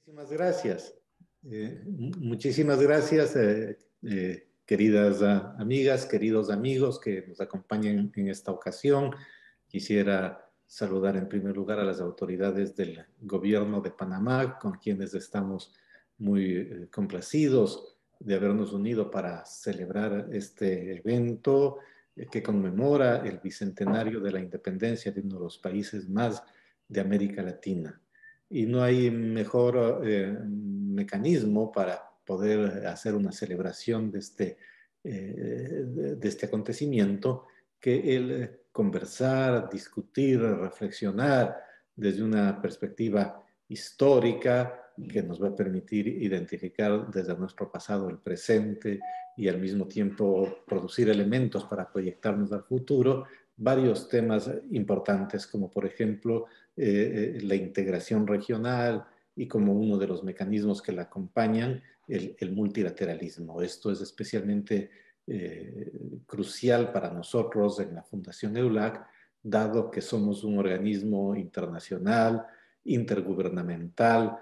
Muchísimas gracias. Muchísimas gracias, queridas amigas, queridos amigos que nos acompañan en esta ocasión. Quisiera saludar en primer lugar a las autoridades del gobierno de Panamá, con quienes estamos muy complacidos de habernos unido para celebrar este evento que conmemora el bicentenario de la independencia de uno de los países más de América Latina. Y no hay mejor mecanismo para poder hacer una celebración de este acontecimiento que el conversar, discutir, reflexionar desde una perspectiva histórica que nos va a permitir identificar desde nuestro pasado el presente y al mismo tiempo producir elementos para proyectarnos al futuro varios temas importantes, como por ejemplo la integración regional y como uno de los mecanismos que la acompañan, el multilateralismo. Esto es especialmente crucial para nosotros en la Fundación EULAC, dado que somos un organismo internacional, intergubernamental,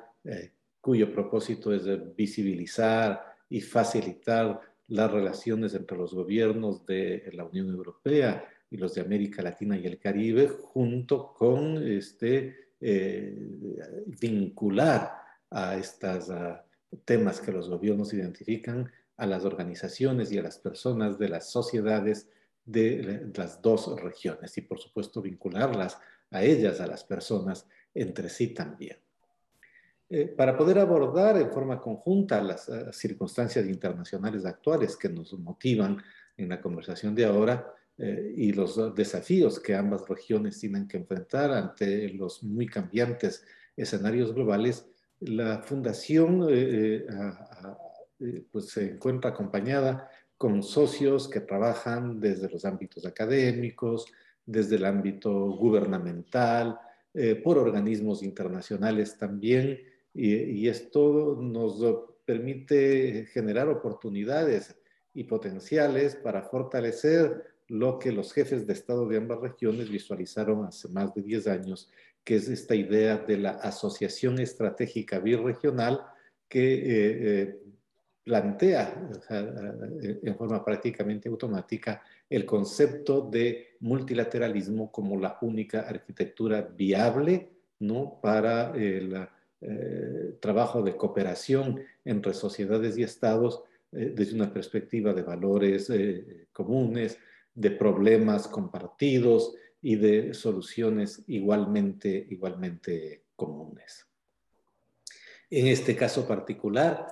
cuyo propósito es visibilizar y facilitar las relaciones entre los gobiernos de la Unión Europea y los de América Latina y el Caribe, junto con vincular a estos temas que los gobiernos identifican a las organizaciones y a las personas de las sociedades de las dos regiones y por supuesto vincularlas a ellas, a las personas entre sí también. Para poder abordar en forma conjunta las circunstancias internacionales actuales que nos motivan en la conversación de ahora y los desafíos que ambas regiones tienen que enfrentar ante los muy cambiantes escenarios globales, la Fundación pues se encuentra acompañada con socios que trabajan desde los ámbitos académicos, desde el ámbito gubernamental, por organismos internacionales también, y esto nos permite generar oportunidades y potenciales para fortalecer lo que los jefes de Estado de ambas regiones visualizaron hace más de 10 años, que es esta idea de la asociación estratégica birregional que plantea, o sea, en forma prácticamente automática, el concepto de multilateralismo como la única arquitectura viable, ¿no?, para el trabajo de cooperación entre sociedades y estados desde una perspectiva de valores comunes, de problemas compartidos y de soluciones igualmente comunes. En este caso particular,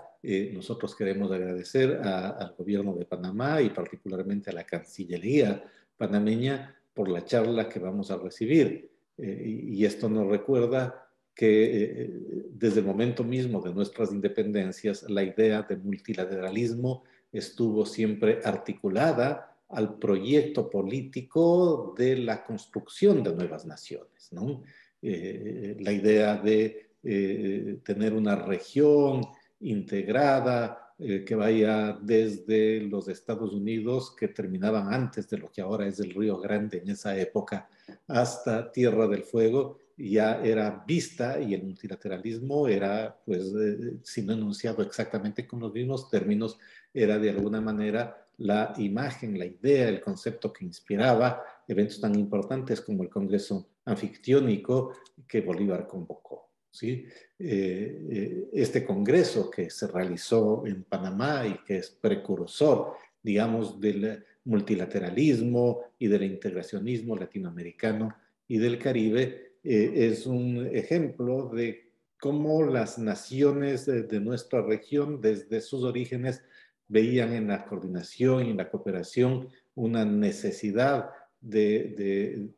nosotros queremos agradecer al gobierno de Panamá y particularmente a la Cancillería panameña por la charla que vamos a recibir. Y esto nos recuerda que desde el momento mismo de nuestras independencias, la idea de multilateralismo estuvo siempre articulada al proyecto político de la construcción de nuevas naciones, ¿no? La idea de tener una región integrada que vaya desde los Estados Unidos, que terminaban antes de lo que ahora es el Río Grande en esa época, hasta Tierra del Fuego, ya era vista y el multilateralismo era, pues, si no enunciado exactamente con los mismos términos, era de alguna manera la imagen, la idea, el concepto que inspiraba eventos tan importantes como el Congreso Anfictiónico que Bolívar convocó. ¿Sí? Este congreso que se realizó en Panamá y que es precursor, digamos, del multilateralismo y del integracionismo latinoamericano y del Caribe, es un ejemplo de cómo las naciones de nuestra región, desde sus orígenes, veían en la coordinación y en la cooperación una necesidad de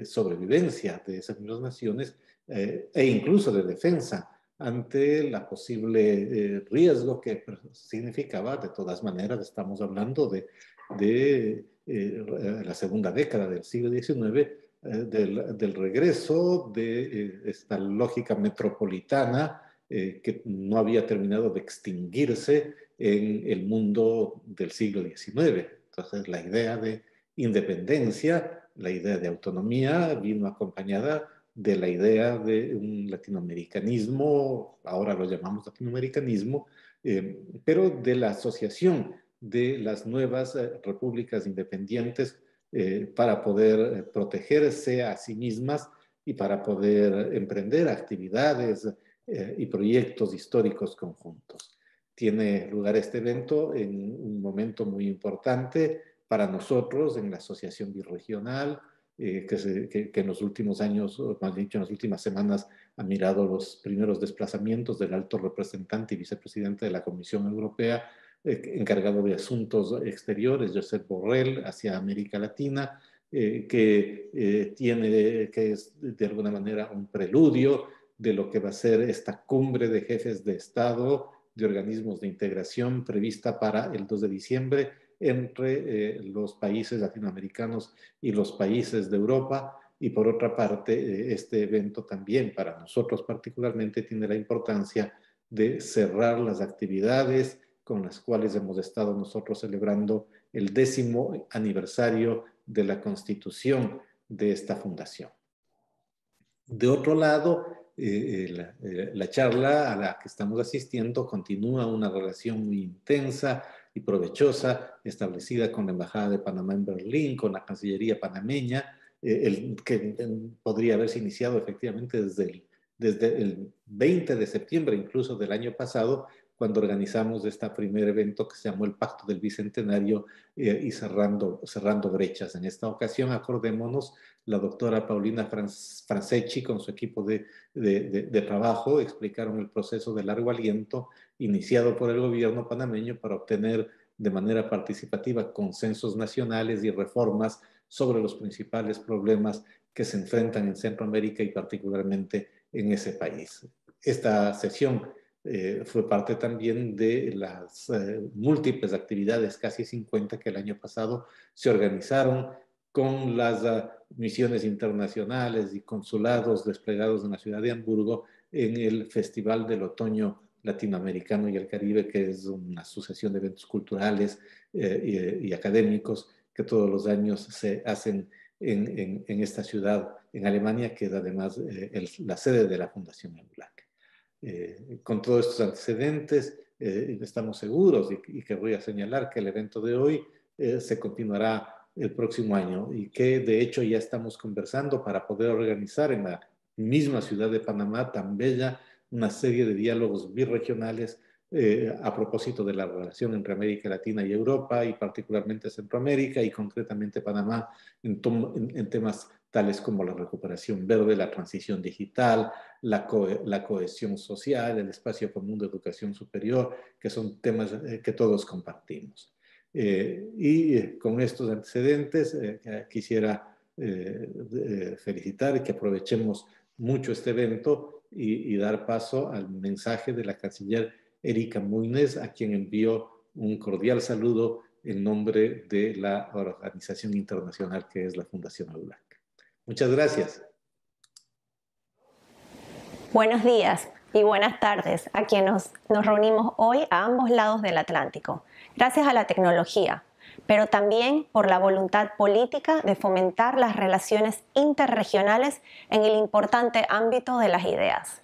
sobrevivencia de esas mismas naciones e incluso de defensa ante la posible riesgo que significaba. De todas maneras, estamos hablando de la segunda década del siglo XIX, del regreso de esta lógica metropolitana que no había terminado de extinguirse en el mundo del siglo XIX. Entonces, la idea de independencia, la idea de autonomía vino acompañada de la idea de un latinoamericanismo, ahora lo llamamos latinoamericanismo, pero de la asociación de las nuevas repúblicas independientes para poder protegerse a sí mismas y para poder emprender actividades y proyectos históricos conjuntos. Tiene lugar este evento en un momento muy importante para nosotros en la Asociación Birregional, que en los últimos años, o más dicho, en las últimas semanas, ha mirado los primeros desplazamientos del alto representante y vicepresidente de la Comisión Europea, encargado de asuntos exteriores, Josep Borrell, hacia América Latina, que es de alguna manera un preludio de lo que va a ser esta cumbre de jefes de Estado de organismos de integración prevista para el 2 de diciembre entre los países latinoamericanos y los países de Europa. Y por otra parte, este evento también para nosotros particularmente tiene la importancia de cerrar las actividades con las cuales hemos estado nosotros celebrando el 10º aniversario de la constitución de esta fundación. De otro lado, la charla a la que estamos asistiendo continúa una relación muy intensa y provechosa establecida con la Embajada de Panamá en Berlín, con la Cancillería panameña, que podría haberse iniciado efectivamente desde el 20 de septiembre incluso del año pasado, cuando organizamos este primer evento que se llamó el Pacto del Bicentenario y cerrando brechas. En esta ocasión, acordémonos, la doctora Paulina Franceschi con su equipo de trabajo explicaron el proceso de largo aliento iniciado por el gobierno panameño para obtener de manera participativa consensos nacionales y reformas sobre los principales problemas que se enfrentan en Centroamérica y particularmente en ese país. Esta sesión fue parte también de las múltiples actividades, casi 50, que el año pasado se organizaron con las misiones internacionales y consulados desplegados en la ciudad de Hamburgo en el Festival del Otoño Latinoamericano y el Caribe, que es una sucesión de eventos culturales y académicos que todos los años se hacen en esta ciudad, en Alemania, que es además la sede de la Fundación EULAC. Con todos estos antecedentes, estamos seguros y querría señalar que el evento de hoy se continuará el próximo año y que de hecho ya estamos conversando para poder organizar en la misma ciudad de Panamá tan bella una serie de diálogos birregionales a propósito de la relación entre América Latina y Europa y particularmente Centroamérica y concretamente Panamá en temas tales como la recuperación verde, la transición digital, la cohesión social, el espacio común de educación superior, que son temas que todos compartimos. Con estos antecedentes quisiera felicitar y que aprovechemos mucho este evento y dar paso al mensaje de la canciller Erika Moines, a quien envío un cordial saludo en nombre de la organización internacional que es la Fundación EULAC. Muchas gracias. Buenos días y buenas tardes a quienes nos reunimos hoy a ambos lados del Atlántico, gracias a la tecnología, pero también por la voluntad política de fomentar las relaciones interregionales en el importante ámbito de las ideas.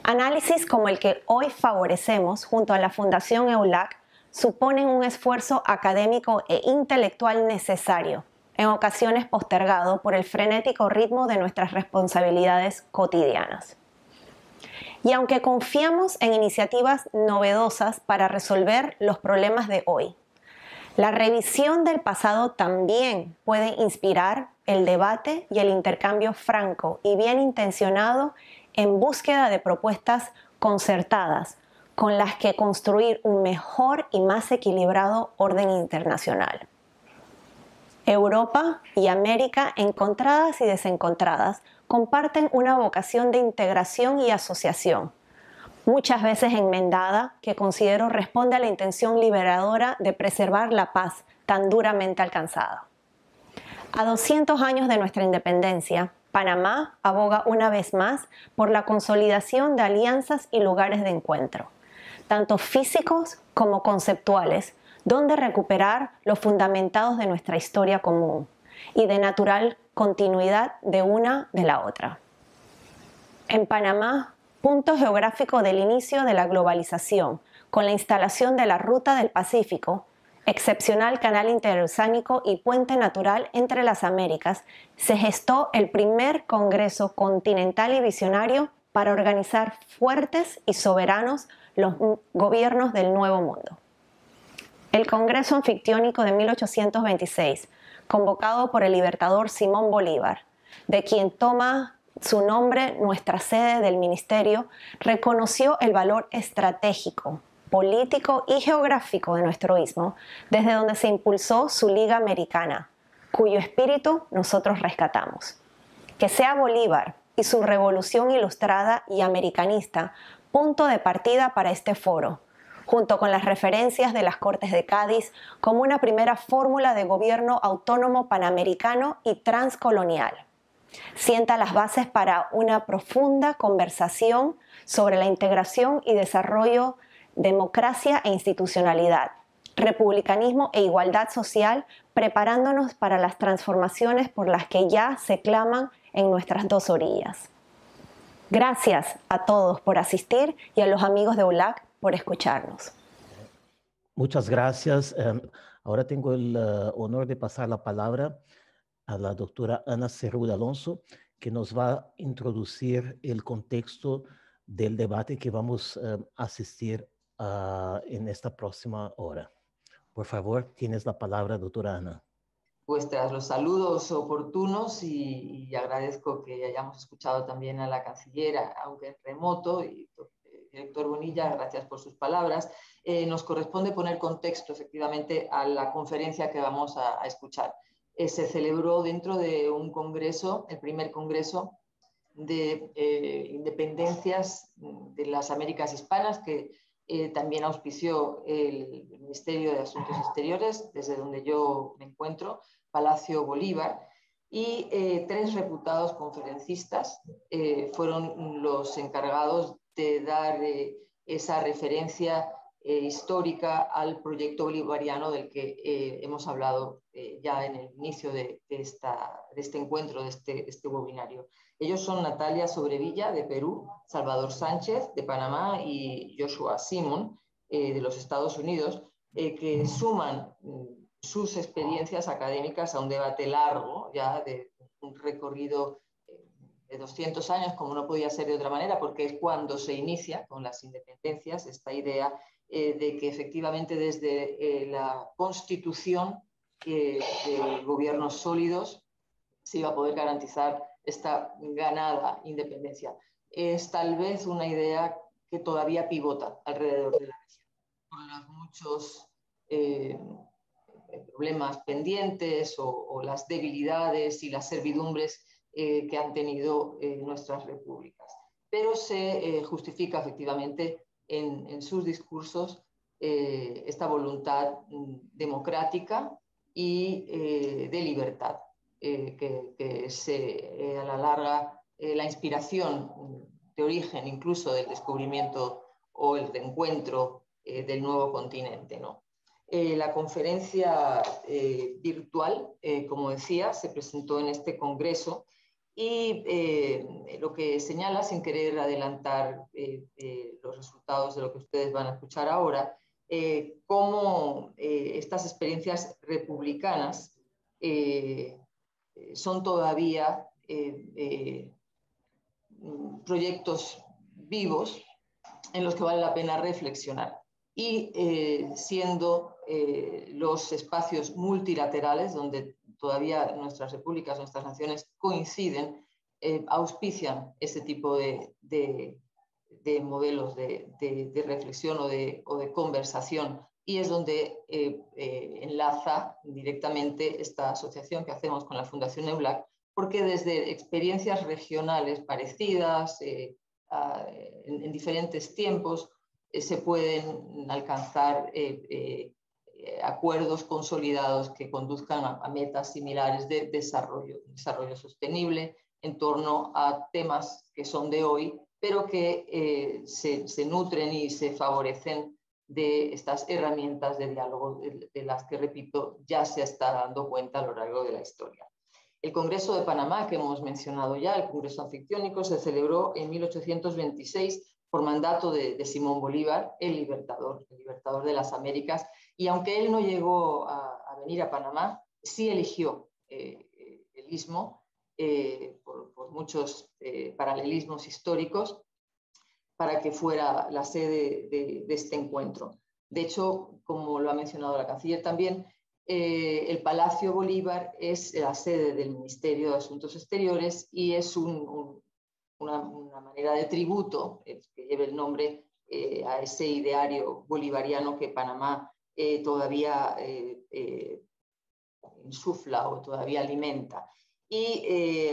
Análisis como el que hoy favorecemos junto a la Fundación EULAC suponen un esfuerzo académico e intelectual necesario, en ocasiones postergado por el frenético ritmo de nuestras responsabilidades cotidianas. Y aunque confiamos en iniciativas novedosas para resolver los problemas de hoy, la revisión del pasado también puede inspirar el debate y el intercambio franco y bien intencionado en búsqueda de propuestas concertadas con las que construir un mejor y más equilibrado orden internacional. Europa y América, encontradas y desencontradas, comparten una vocación de integración y asociación, muchas veces enmendada, que considero responde a la intención liberadora de preservar la paz tan duramente alcanzada. A 200 años de nuestra independencia, Panamá aboga una vez más por la consolidación de alianzas y lugares de encuentro, tanto físicos como conceptuales, donde recuperar los fundamentados de nuestra historia común y de natural continuidad de una de la otra. En Panamá, punto geográfico del inicio de la globalización, con la instalación de la Ruta del Pacífico, excepcional canal interoceánico y puente natural entre las Américas, se gestó el primer Congreso Continental y Visionario para organizar fuertes y soberanos los gobiernos del Nuevo Mundo. El Congreso Anfictiónico de 1826, convocado por el libertador Simón Bolívar, de quien toma su nombre nuestra sede del ministerio, reconoció el valor estratégico, político y geográfico de nuestro istmo, desde donde se impulsó su Liga Americana, cuyo espíritu nosotros rescatamos. Que sea Bolívar y su revolución ilustrada y americanista punto de partida para este foro, junto con las referencias de las Cortes de Cádiz como una primera fórmula de gobierno autónomo panamericano y transcolonial. Sienta las bases para una profunda conversación sobre la integración y desarrollo, democracia e institucionalidad, republicanismo e igualdad social, preparándonos para las transformaciones por las que ya se claman en nuestras dos orillas. Gracias a todos por asistir y a los amigos de ULAC por escucharnos. Muchas gracias. Ahora tengo el honor de pasar la palabra a la doctora Ana Cerruda Alonso, que nos va a introducir el contexto del debate que vamos a asistir en esta próxima hora. Por favor, tienes la palabra, doctora Ana. Pues tras los saludos oportunos y agradezco que hayamos escuchado también a la canciller, aunque en remoto, y director Bonilla, gracias por sus palabras. Nos corresponde poner contexto efectivamente a la conferencia que vamos a escuchar. Se celebró dentro de un congreso, el primer congreso de independencias de las Américas Hispanas, que también auspició el Ministerio de Asuntos Exteriores, desde donde yo me encuentro, Palacio Bolívar, y 3 reputados conferencistas fueron los encargados de dar esa referencia histórica al proyecto bolivariano del que hemos hablado ya en el inicio de este encuentro, de este webinario. Ellos son Natalia Sobrevilla, de Perú, Salvador Sánchez, de Panamá, y Joshua Simon, de los Estados Unidos, que suman sus experiencias académicas a un debate largo, ya de un recorrido de 200 años, como no podía ser de otra manera, porque es cuando se inicia con las independencias esta idea de que efectivamente desde la constitución de gobiernos sólidos se iba a poder garantizar esta ganada independencia. Es tal vez una idea que todavía pivota alrededor de la región, con los muchos problemas pendientes o las debilidades y las servidumbres que han tenido nuestras repúblicas. Pero se justifica efectivamente en sus discursos esta voluntad democrática y de libertad, que se a la larga la inspiración de origen incluso del descubrimiento o el reencuentro del nuevo continente, ¿no? La conferencia virtual, como decía, se presentó en este congreso y lo que señala, sin querer adelantar los resultados de lo que ustedes van a escuchar ahora, cómo estas experiencias republicanas son todavía proyectos vivos en los que vale la pena reflexionar. Y siendo los espacios multilaterales donde todavía nuestras repúblicas, nuestras naciones coinciden, auspician ese tipo de modelos de reflexión o de conversación, y es donde enlaza directamente esta asociación que hacemos con la Fundación EULAC, porque desde experiencias regionales parecidas en diferentes tiempos se pueden alcanzar acuerdos consolidados que conduzcan a metas similares de desarrollo sostenible en torno a temas que son de hoy, pero que se nutren y se favorecen de estas herramientas de diálogo de las que, repito, ya se está dando cuenta a lo largo de la historia. El Congreso de Panamá, que hemos mencionado ya, el Congreso Anfictiónico, se celebró en 1826 por mandato de Simón Bolívar, el libertador de las Américas, y aunque él no llegó a venir a Panamá, sí eligió el Istmo por muchos paralelismos históricos para que fuera la sede de este encuentro. De hecho, como lo ha mencionado la canciller también, el Palacio Bolívar es la sede del Ministerio de Asuntos Exteriores y es una manera de tributo que lleva el nombre a ese ideario bolivariano que Panamá todavía insufla o todavía alimenta. Y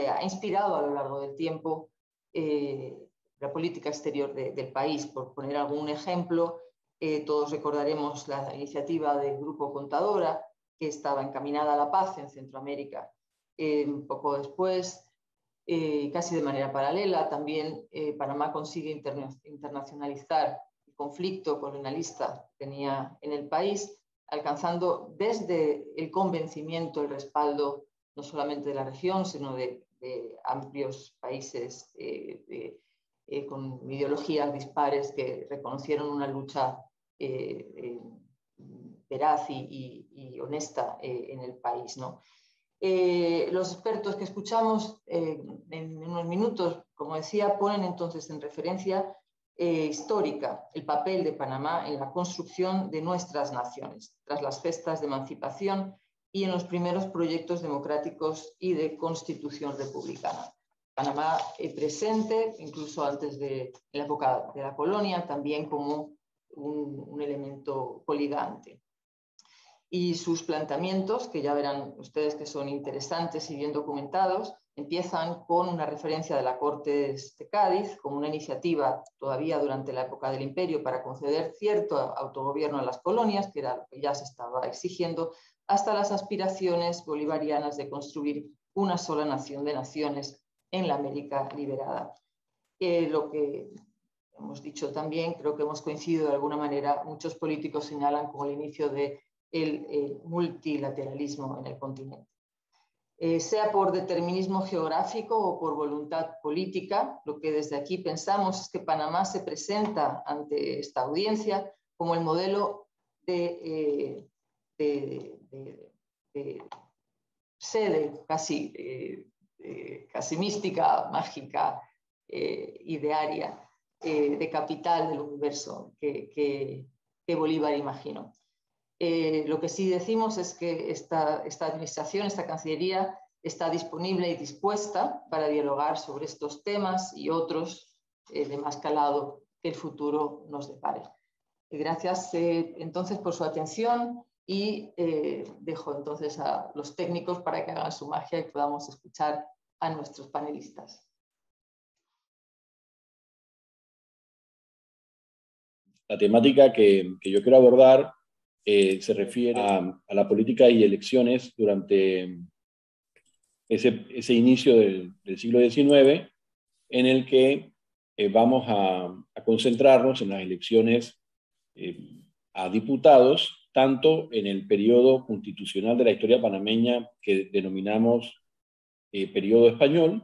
ha inspirado a lo largo del tiempo la política exterior del país. Por poner algún ejemplo, todos recordaremos la iniciativa del Grupo Contadora, que estaba encaminada a la paz en Centroamérica. Un poco después, casi de manera paralela, también Panamá consigue internacionalizar el conflicto colonialista que tenía en el país, alcanzando desde el convencimiento, el respaldo, no solamente de la región, sino de amplios países con ideologías dispares que reconocieron una lucha veraz y honesta en el país, ¿no? Los expertos que escuchamos en unos minutos, como decía, ponen entonces en referencia histórica el papel de Panamá en la construcción de nuestras naciones, tras las gestas de emancipación y en los primeros proyectos democráticos y de constitución republicana. Panamá presente, incluso antes de la época de la colonia, también como un elemento coligante. Y sus planteamientos, que ya verán ustedes que son interesantes y bien documentados, empiezan con una referencia de la Cortes de Cádiz como una iniciativa todavía durante la época del Imperio para conceder cierto autogobierno a las colonias, que era lo que ya se estaba exigiendo, hasta las aspiraciones bolivarianas de construir una sola nación de naciones en la América liberada. Lo que hemos dicho también, creo que hemos coincidido de alguna manera, muchos políticos señalan como el inicio del multilateralismo en el continente. Sea por determinismo geográfico o por voluntad política, lo que desde aquí pensamos es que Panamá se presenta ante esta audiencia como el modelo de sede casi mística, mágica, idearia, de capital del universo que Bolívar imaginó. Lo que sí decimos es que esta administración, esta Cancillería, está disponible y dispuesta para dialogar sobre estos temas y otros de más calado que el futuro nos depare. Gracias entonces por su atención y dejo entonces a los técnicos para que hagan su magia y podamos escuchar a nuestros panelistas. La temática que yo quiero abordar se refiere a la política y elecciones durante ese inicio del siglo XIX, en el que vamos a concentrarnos en las elecciones a diputados, tanto en el periodo constitucional de la historia panameña que denominamos periodo español,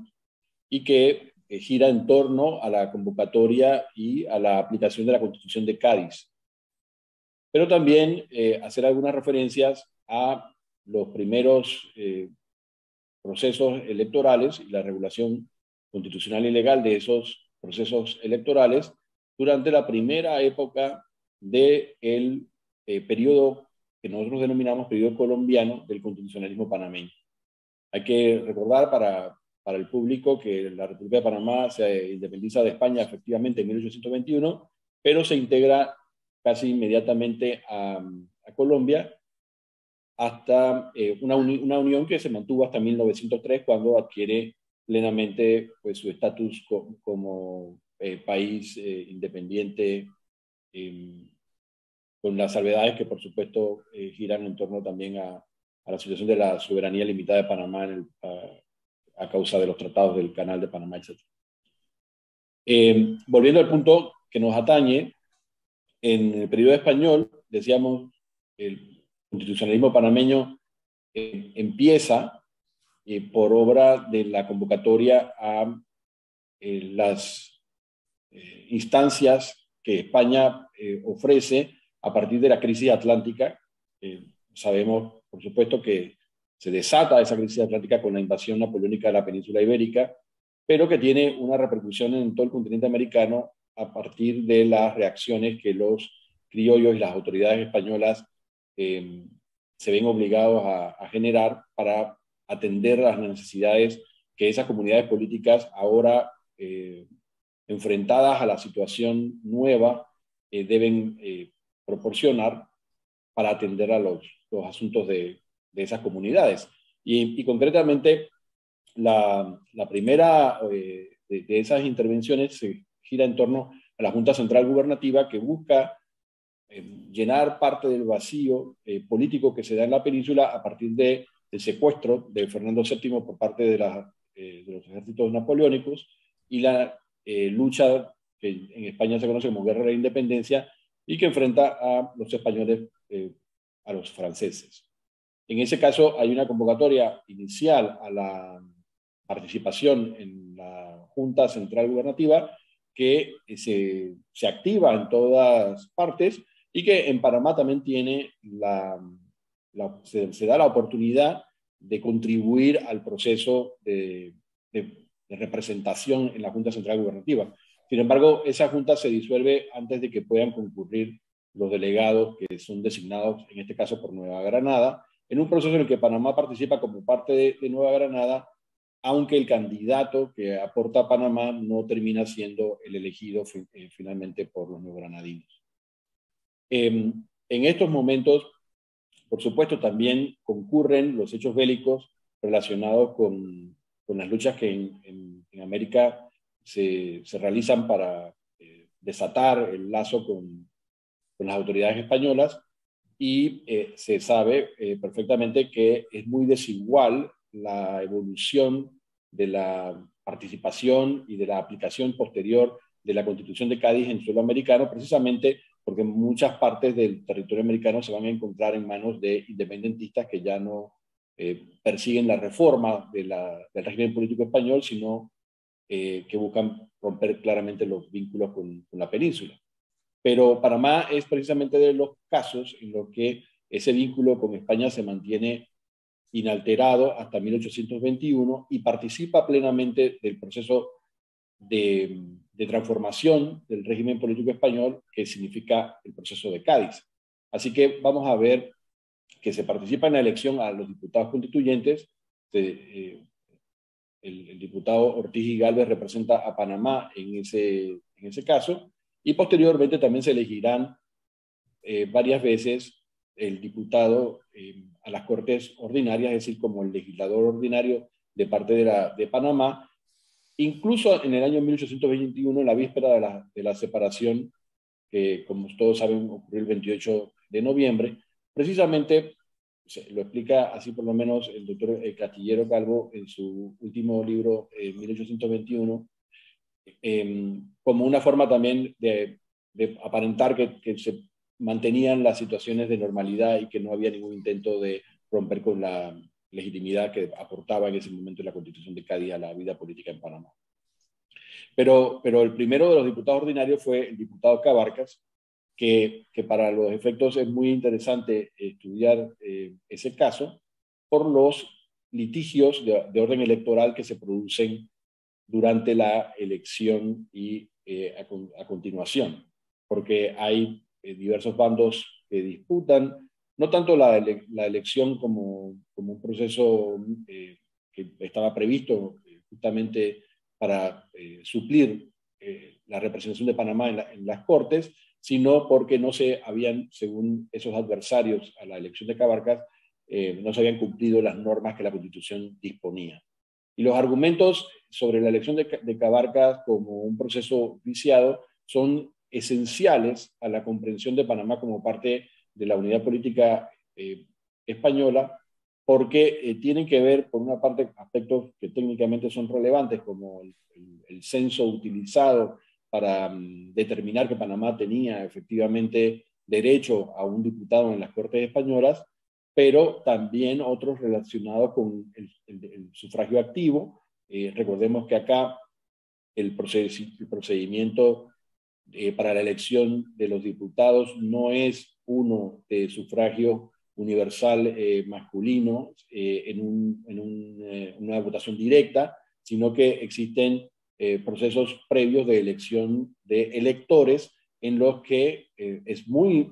y que gira en torno a la convocatoria y a la aplicación de la Constitución de Cádiz. Pero también hacer algunas referencias a los primeros procesos electorales y la regulación constitucional y legal de esos procesos electorales durante la primera época del periodo que nosotros denominamos periodo colombiano del constitucionalismo panameño. Hay que recordar para el público que la República de Panamá se independiza de España efectivamente en 1821, pero se integra casi inmediatamente a Colombia hasta una unión que se mantuvo hasta 1903, cuando adquiere plenamente pues, su estatus como país independiente, con las salvedades que por supuesto giran en torno también a la situación de la soberanía limitada de Panamá a causa de los tratados del Canal de Panamá, etc. Volviendo al punto que nos atañe, en el periodo español, decíamos, el constitucionalismo panameño empieza por obra de la convocatoria a las instancias que España ofrece a partir de la crisis atlántica. Sabemos, por supuesto, que se desata esa crisis atlántica con la invasión napoleónica de la península ibérica, pero que tiene una repercusión en todo el continente americano a partir de las reacciones que los criollos y las autoridades españolas se ven obligados a generar para atender las necesidades que esas comunidades políticas ahora enfrentadas a la situación nueva deben proporcionar para atender a los asuntos de esas comunidades. Y concretamente, la primera de esas intervenciones se gira en torno a la Junta Central Gubernativa, que busca llenar parte del vacío político que se da en la península a partir del secuestro de Fernando VII por parte de los ejércitos napoleónicos y la lucha que en España se conoce como Guerra de la Independencia y que enfrenta a los españoles a los franceses. En ese caso hay una convocatoria inicial a la participación en la Junta Central Gubernativa que se activa en todas partes y que en Panamá también tiene se da la oportunidad de contribuir al proceso de representación en la Junta Central Gubernativa. Sin embargo, esa junta se disuelve antes de que puedan concurrir los delegados que son designados, en este caso por Nueva Granada, en un proceso en el que Panamá participa como parte de Nueva Granada, aunque el candidato que aporta a Panamá no termina siendo el elegido finalmente por los neogranadinos. En estos momentos, por supuesto, también concurren los hechos bélicos relacionados con las luchas que en América se realizan para desatar el lazo con las autoridades españolas, y se sabe perfectamente que es muy desigual la evolución de la participación y de la aplicación posterior de la Constitución de Cádiz en suelo americano, precisamente porque muchas partes del territorio americano se van a encontrar en manos de independentistas que ya no persiguen la reforma del régimen político español, sino que buscan romper claramente los vínculos con la península. Pero Panamá es precisamente de los casos en los que ese vínculo con España se mantiene inalterado hasta 1821 y participa plenamente del proceso de transformación del régimen político español, que significa el proceso de Cádiz. Así que vamos a ver que se participa en la elección a los diputados constituyentes. El diputado Ortiz y Gálvez representa a Panamá en ese caso, y posteriormente también se elegirán varias veces el diputado a las Cortes Ordinarias, es decir, como el legislador ordinario de parte de Panamá. Incluso en el año 1821, en la víspera de la separación, que como todos saben ocurrió el 28 de noviembre, precisamente lo explica así por lo menos el doctor Castillero Calvo en su último libro, 1821, como una forma también de aparentar que se mantenían las situaciones de normalidad y que no había ningún intento de romper con la legitimidad que aportaba en ese momento la Constitución de Cádiz a la vida política en Panamá. Pero el primero de los diputados ordinarios fue el diputado Cabarcas, que para los efectos es muy interesante estudiar ese caso por los litigios de orden electoral que se producen durante la elección y a continuación, porque hay diversos bandos que disputan no tanto la elección como un proceso que estaba previsto justamente para suplir la representación de Panamá en las Cortes, sino porque no se habían, según esos adversarios a la elección de Cabarcas, no se habían cumplido las normas que la Constitución disponía. Y los argumentos sobre la elección de Cabarcas como un proceso viciado son esenciales a la comprensión de Panamá como parte de la unidad política española, porque tienen que ver, por una parte, aspectos que técnicamente son relevantes, como el censo utilizado para determinar que Panamá tenía efectivamente derecho a un diputado en las Cortes españolas, pero también otros relacionados con el sufragio activo. Recordemos que acá el procedimiento para la elección de los diputados no es uno de sufragio universal masculino en una votación directa, sino que existen procesos previos de elección de electores en los que es muy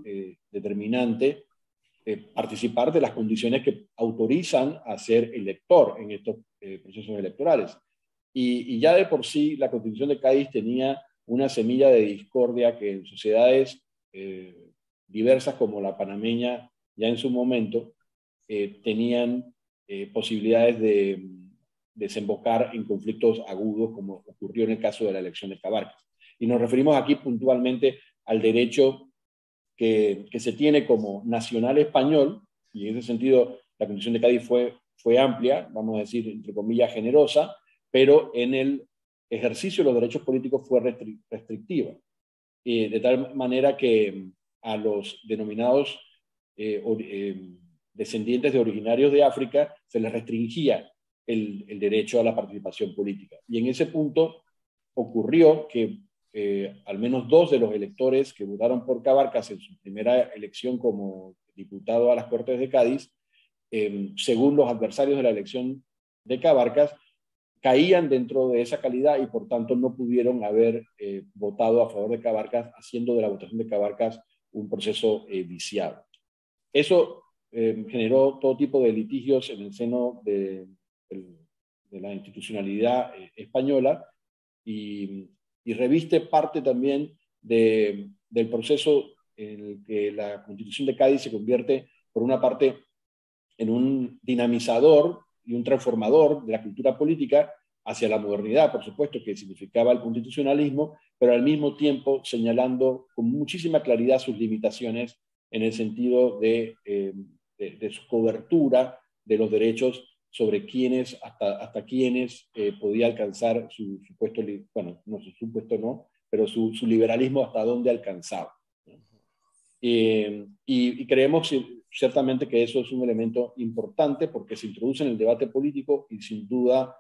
determinante participar de las condiciones que autorizan a ser elector en estos procesos electorales. Y ya de por sí la Constitución de Cádiz tenía una semilla de discordia que en sociedades diversas como la panameña ya en su momento tenían posibilidades de desembocar en conflictos agudos como ocurrió en el caso de la elección de Cabarcas. Y nos referimos aquí puntualmente al derecho que se tiene como nacional español, y en ese sentido la Constitución de Cádiz fue amplia, vamos a decir, entre comillas, generosa, pero en el ejercicio de los derechos políticos fue restrictiva. De tal manera que a los denominados descendientes de originarios de África se les restringía el derecho a la participación política. Y en ese punto ocurrió que al menos 2 de los electores que votaron por Cabarcas en su primera elección como diputado a las Cortes de Cádiz, según los adversarios de la elección de Cabarcas, caían dentro de esa calidad y por tanto no pudieron haber votado a favor de Cabarcas, haciendo de la votación de Cabarcas un proceso viciado. Eso generó todo tipo de litigios en el seno de la institucionalidad española y reviste parte también del proceso en el que la Constitución de Cádiz se convierte, por una parte, en un dinamizador y un transformador de la cultura política hacia la modernidad, por supuesto, que significaba el constitucionalismo, pero al mismo tiempo señalando con muchísima claridad sus limitaciones en el sentido de su cobertura de los derechos sobre quiénes, hasta quiénes podía alcanzar su supuesto, bueno, no su supuesto no, pero su liberalismo hasta dónde alcanzaba. Y creemos ciertamente que eso es un elemento importante porque se introduce en el debate político y sin duda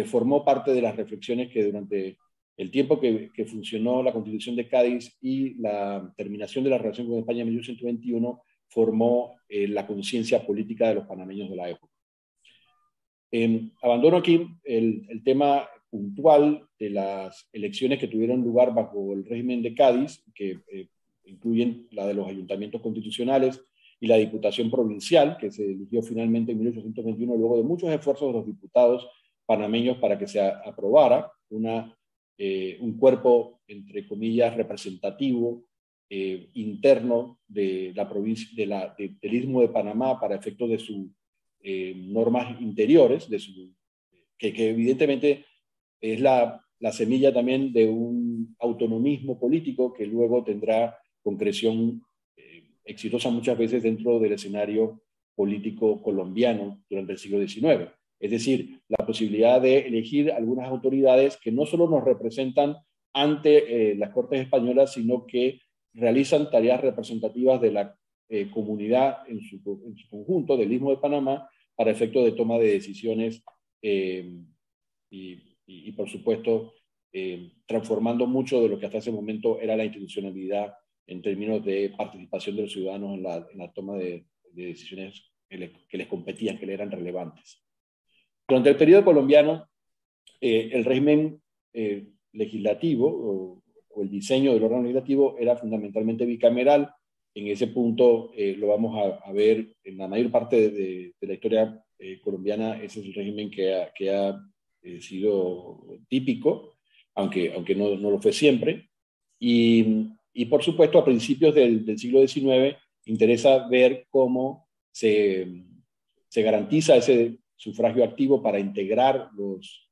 formó parte de las reflexiones que durante el tiempo que funcionó la Constitución de Cádiz y la terminación de la relación con España en 1821 formó la conciencia política de los panameños de la época. Abandono aquí el tema puntual de las elecciones que tuvieron lugar bajo el régimen de Cádiz, que incluyen la de los ayuntamientos constitucionales y la diputación provincial, que se eligió finalmente en 1821 luego de muchos esfuerzos de los diputados panameños para que se aprobara un cuerpo, entre comillas, representativo interno de la provincia, del Istmo de Panamá para efectos de sus normas interiores, que evidentemente es la semilla también de un autonomismo político que luego tendrá concreción exitosa muchas veces dentro del escenario político colombiano durante el siglo XIX. Es decir, la posibilidad de elegir algunas autoridades que no solo nos representan ante las Cortes españolas, sino que realizan tareas representativas de la comunidad en su conjunto, del Istmo de Panamá, para efecto de toma de decisiones y por supuesto, transformando mucho de lo que hasta ese momento era la institucionalidad en términos de participación de los ciudadanos en la toma de decisiones que les competían, que le eran relevantes. Durante el periodo colombiano, el régimen legislativo o el diseño del órgano legislativo era fundamentalmente bicameral. En ese punto lo vamos a ver en la mayor parte de la historia colombiana. Ese es el régimen que ha sido típico, aunque no lo fue siempre. Y por supuesto, a principios del siglo XIX, interesa ver cómo se garantiza ese sufragio activo para integrar los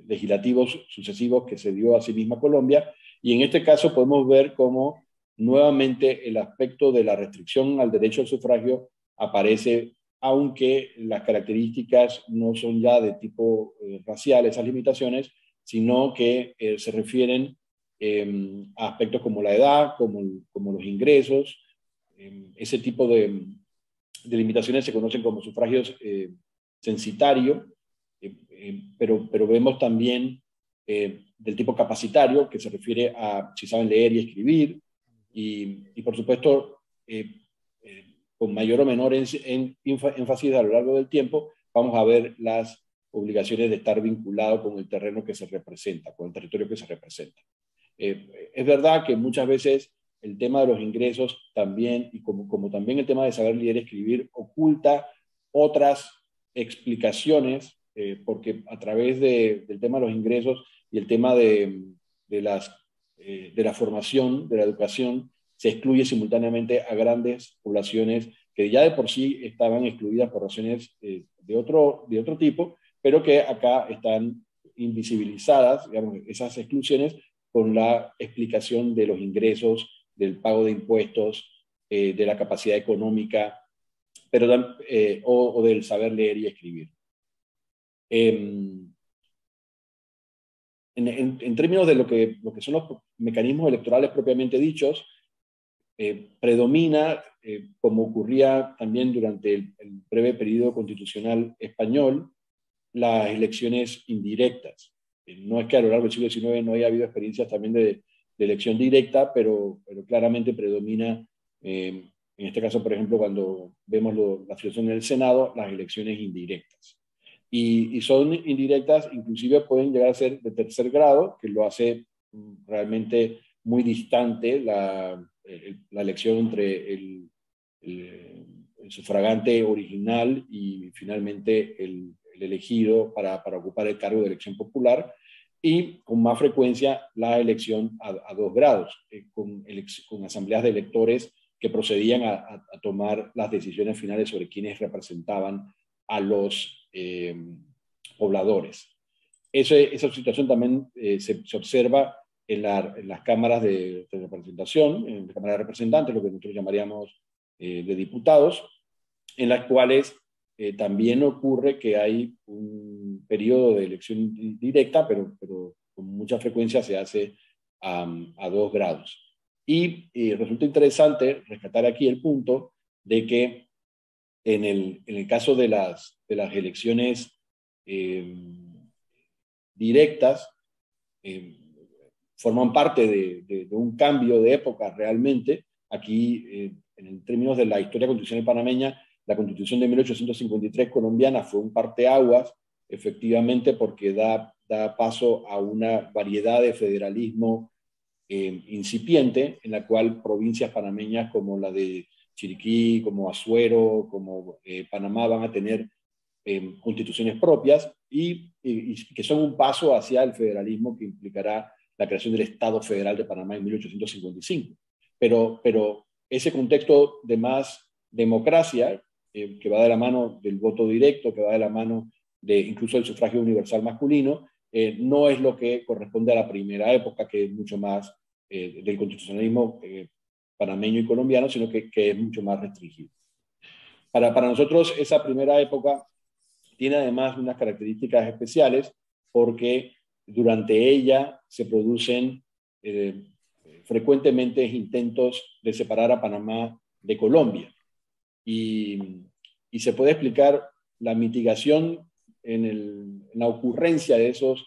legislativos sucesivos que se dio a sí misma Colombia. Y en este caso podemos ver cómo nuevamente el aspecto de la restricción al derecho al sufragio aparece, aunque las características no son ya de tipo racial, esas limitaciones, sino que se refieren a aspectos como la edad, como los ingresos, ese tipo de delimitaciones se conocen como sufragios censitario, pero vemos también del tipo capacitario, que se refiere a si saben leer y escribir, y por supuesto, con mayor o menor énfasis a lo largo del tiempo, vamos a ver las obligaciones de estar vinculado con el terreno que se representa, con el territorio que se representa. Es verdad que muchas veces el tema de los ingresos también, y como también el tema de saber leer y escribir, oculta otras explicaciones, porque a través del tema de los ingresos y el tema de la formación, de la educación, se excluye simultáneamente a grandes poblaciones que ya de por sí estaban excluidas por razones de otro tipo, pero que acá están invisibilizadas, digamos, esas exclusiones, con la explicación de los ingresos, del pago de impuestos, de la capacidad económica, o del saber leer y escribir. En términos de lo que son los mecanismos electorales propiamente dichos, predomina, como ocurría también durante el breve periodo constitucional español, las elecciones indirectas. No es que a lo largo del siglo XIX no haya habido experiencias también de elección directa, pero claramente predomina, en este caso, por ejemplo, cuando vemos la situación en el Senado, las elecciones indirectas. Y son indirectas, inclusive pueden llegar a ser de tercer grado, que lo hace realmente muy distante la elección entre el sufragante original y finalmente el elegido para ocupar el cargo de elección popular, y con más frecuencia la elección a 2 grados, con asambleas de electores que procedían a tomar las decisiones finales sobre quiénes representaban a los pobladores. Esa situación también se observa en las cámaras de representación, en la Cámara de Representantes, lo que nosotros llamaríamos de diputados, en las cuales también ocurre que hay un periodo de elección directa, pero con mucha frecuencia se hace a 2 grados. Y resulta interesante rescatar aquí el punto de que en el caso de las elecciones directas, forman parte de un cambio de época realmente. Aquí, en términos de la historia constitucional panameña, la Constitución de 1853 colombiana fue un parteaguas, efectivamente, porque da paso a una variedad de federalismo incipiente, en la cual provincias panameñas como la de Chiriquí, como Azuero, como Panamá van a tener constituciones propias y que son un paso hacia el federalismo que implicará la creación del Estado Federal de Panamá en 1855. Pero ese contexto de más democracia, que va de la mano del voto directo, que va de la mano de incluso el sufragio universal masculino, no es lo que corresponde a la primera época, que es mucho más del constitucionalismo panameño y colombiano, sino que es mucho más restringido. Para nosotros esa primera época tiene además unas características especiales, porque durante ella se producen frecuentemente intentos de separar a Panamá de Colombia. Y se puede explicar la mitigación en la ocurrencia de esos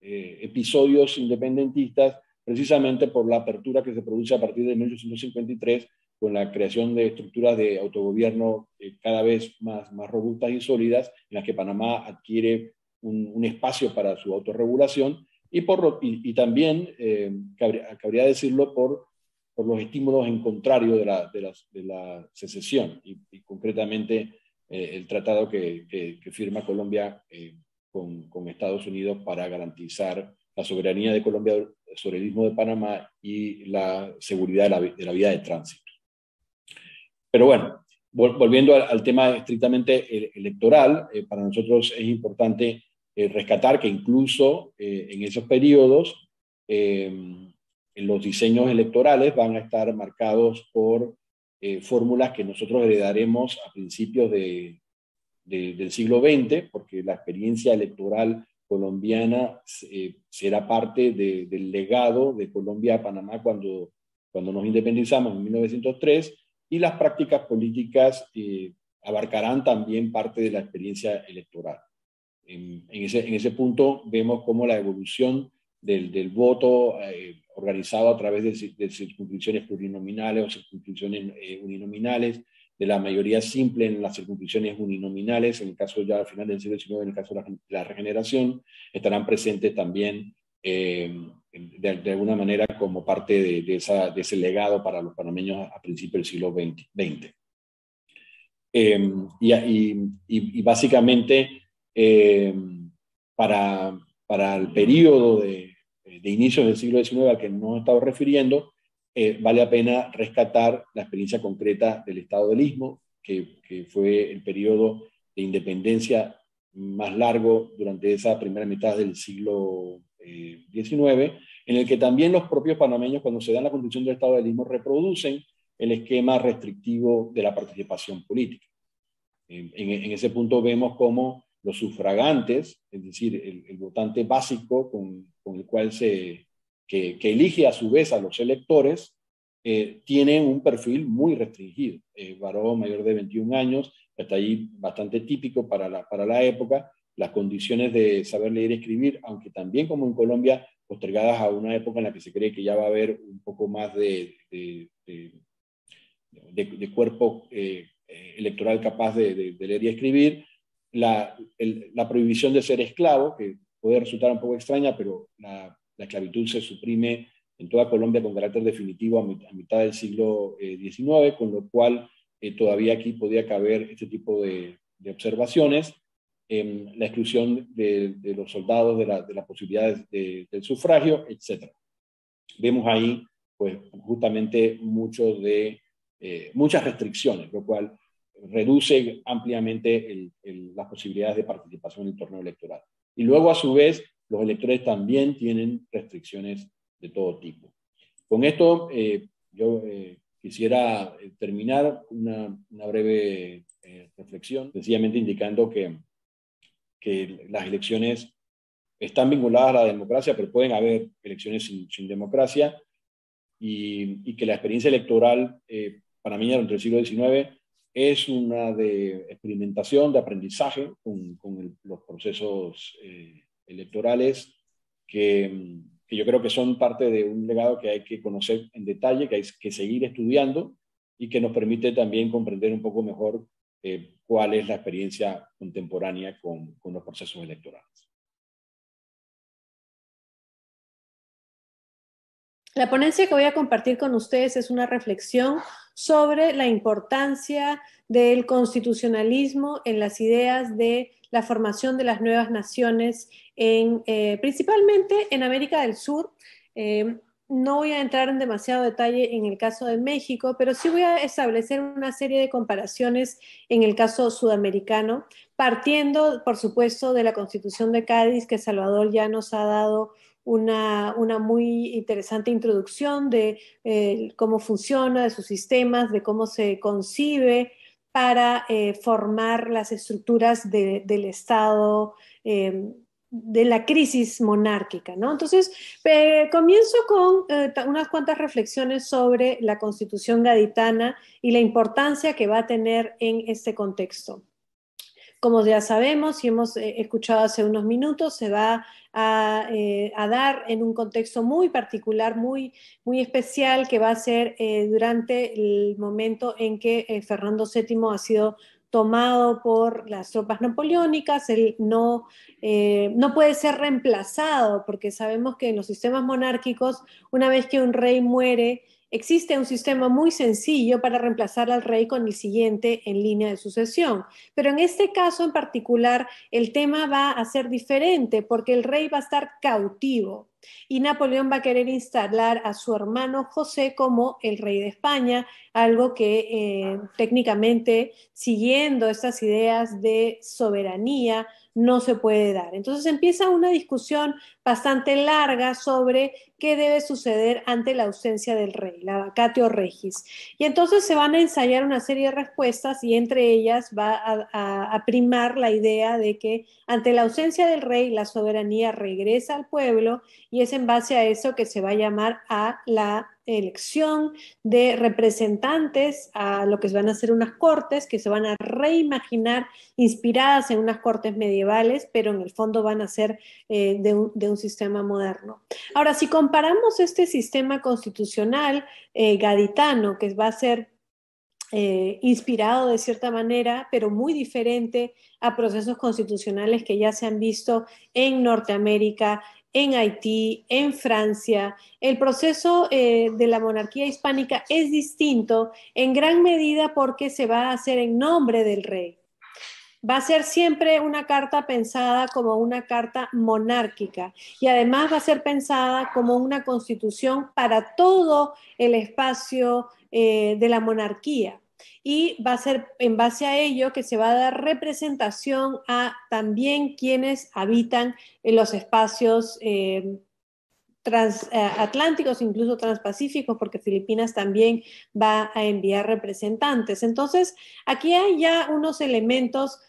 episodios independentistas precisamente por la apertura que se produce a partir de 1853 con la creación de estructuras de autogobierno cada vez más robustas y sólidas, en las que Panamá adquiere un espacio para su autorregulación, y también, cabría decirlo, por los estímulos en contrario de la secesión, y concretamente el tratado que firma Colombia con Estados Unidos para garantizar la soberanía de Colombia sobre el istmo de Panamá y la seguridad de la vía de tránsito. Pero bueno, volviendo al tema estrictamente electoral, para nosotros es importante rescatar que incluso en esos periodos los diseños electorales van a estar marcados por fórmulas que nosotros heredaremos a principios del siglo XX, porque la experiencia electoral colombiana será parte del legado de Colombia a Panamá cuando nos independizamos en 1903, y las prácticas políticas abarcarán también parte de la experiencia electoral. En ese punto vemos cómo la evolución del voto organizado a través de circunscripciones plurinominales o circunscripciones uninominales, de la mayoría simple en las circunscripciones uninominales, en el caso ya al final del siglo XIX, en el caso de la regeneración, estarán presentes también de alguna manera como parte de ese legado para los panameños a principios del siglo XX. Y básicamente para el periodo de inicios del siglo XIX al que nos he estado refiriendo, vale la pena rescatar la experiencia concreta del Estado del Istmo, que fue el periodo de independencia más largo durante esa primera mitad del siglo XIX, en el que también los propios panameños, cuando se da la constitución del Estado del Istmo, reproducen el esquema restrictivo de la participación política. En ese punto vemos cómo los sufragantes, es decir, el votante básico con el cual que elige a su vez a los electores, tienen un perfil muy restringido. Varón mayor de 21 años, hasta ahí bastante típico para la época, las condiciones de saber leer y escribir, aunque también como en Colombia, postergadas a una época en la que se cree que ya va a haber un poco más de cuerpo electoral capaz de leer y escribir, la prohibición de ser esclavo, que puede resultar un poco extraña, pero la esclavitud se suprime en toda Colombia con carácter definitivo a mitad del siglo XIX, con lo cual todavía aquí podía caber este tipo de observaciones. La exclusión de los soldados de las posibilidades del sufragio, etc. Vemos ahí pues, justamente muchas restricciones, lo cual reduce ampliamente las posibilidades de participación en el torneo electoral. Y luego, a su vez, los electores también tienen restricciones de todo tipo. Con esto, yo quisiera terminar una breve reflexión, sencillamente indicando que las elecciones están vinculadas a la democracia, pero pueden haber elecciones sin democracia, y que la experiencia electoral panameña durante el siglo XIX es una de experimentación, de aprendizaje con los procesos electorales que yo creo que son parte de un legado que hay que conocer en detalle, que hay que seguir estudiando y que nos permite también comprender un poco mejor cuál es la experiencia contemporánea con los procesos electorales. La ponencia que voy a compartir con ustedes es una reflexión sobre la importancia del constitucionalismo en las ideas de la formación de las nuevas naciones, principalmente en América del Sur. No voy a entrar en demasiado detalle en el caso de México, pero sí voy a establecer una serie de comparaciones en el caso sudamericano, partiendo, por supuesto, de la Constitución de Cádiz, que Salvador ya nos ha dado una muy interesante introducción de cómo funciona, de sus sistemas, de cómo se concibe para formar las estructuras del Estado, de la crisis monárquica, ¿no? Entonces, comienzo con unas cuantas reflexiones sobre la Constitución gaditana y la importancia que va a tener en este contexto. Como ya sabemos y hemos escuchado hace unos minutos, se va a dar en un contexto muy particular, muy especial, que va a ser durante el momento en que Fernando VII ha sido tomado por las tropas napoleónicas. Él no puede ser reemplazado, porque sabemos que en los sistemas monárquicos, una vez que un rey muere, existe un sistema muy sencillo para reemplazar al rey con el siguiente en línea de sucesión. Pero en este caso en particular, el tema va a ser diferente porque el rey va a estar cautivo y Napoleón va a querer instalar a su hermano José como el rey de España, algo que técnicamente, siguiendo estas ideas de soberanía, no se puede dar. Entonces empieza una discusión bastante larga sobre qué debe suceder ante la ausencia del rey, la vacatio regis. Y entonces se van a ensayar una serie de respuestas y entre ellas va a primar la idea de que ante la ausencia del rey la soberanía regresa al pueblo y es en base a eso que se va a llamar a la elección de representantes a lo que van a ser unas cortes que se van a reimaginar inspiradas en unas cortes medievales, pero en el fondo van a ser de un sistema moderno. Ahora, si comparamos este sistema constitucional gaditano, que va a ser inspirado de cierta manera, pero muy diferente a procesos constitucionales que ya se han visto en Norteamérica, en Haití, en Francia. El proceso de la monarquía hispánica es distinto en gran medida porque se va a hacer en nombre del rey. Va a ser siempre una carta pensada como una carta monárquica y además va a ser pensada como una constitución para todo el espacio de la monarquía. Y va a ser en base a ello que se va a dar representación a también quienes habitan en los espacios transatlánticos, incluso transpacíficos, porque Filipinas también va a enviar representantes. Entonces, aquí hay ya unos elementos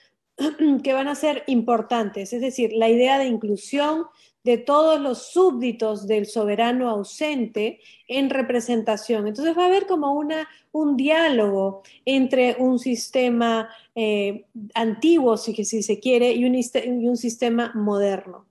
que van a ser importantes, es decir, la idea de inclusión de todos los súbditos del soberano ausente en representación. Entonces va a haber como un diálogo entre un sistema antiguo, si se quiere, y un sistema moderno.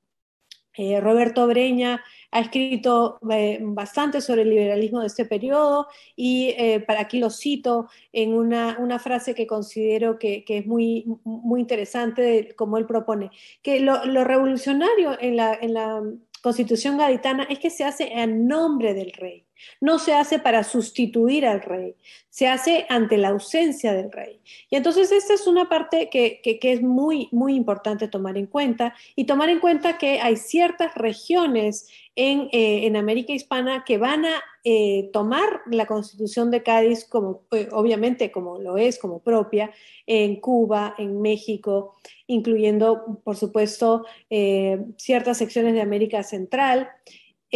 Roberto Breña ha escrito bastante sobre el liberalismo de este periodo y para aquí lo cito en una frase que considero que es muy, muy interesante, como él propone, que lo revolucionario en la Constitución gaditana es que se hace en nombre del rey. No se hace para sustituir al rey, se hace ante la ausencia del rey. Y entonces esta es una parte que es muy, muy importante tomar en cuenta, y tomar en cuenta que hay ciertas regiones en América Hispana que van a tomar la Constitución de Cádiz como, obviamente como lo es, como propia, en Cuba, en México, incluyendo, por supuesto, ciertas secciones de América Central.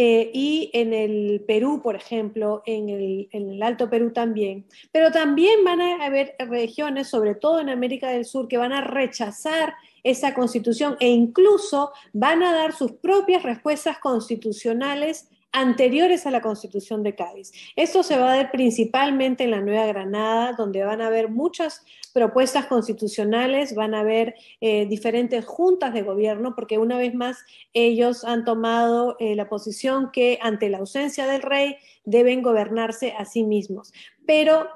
Y en el Perú, por ejemplo, en el Alto Perú también. Pero también van a haber regiones, sobre todo en América del Sur, que van a rechazar esa constitución e incluso van a dar sus propias respuestas constitucionales anteriores a la Constitución de Cádiz. Esto se va a dar principalmente en la Nueva Granada, donde van a haber muchas propuestas constitucionales, van a haber diferentes juntas de gobierno, porque una vez más ellos han tomado la posición que ante la ausencia del rey deben gobernarse a sí mismos. Pero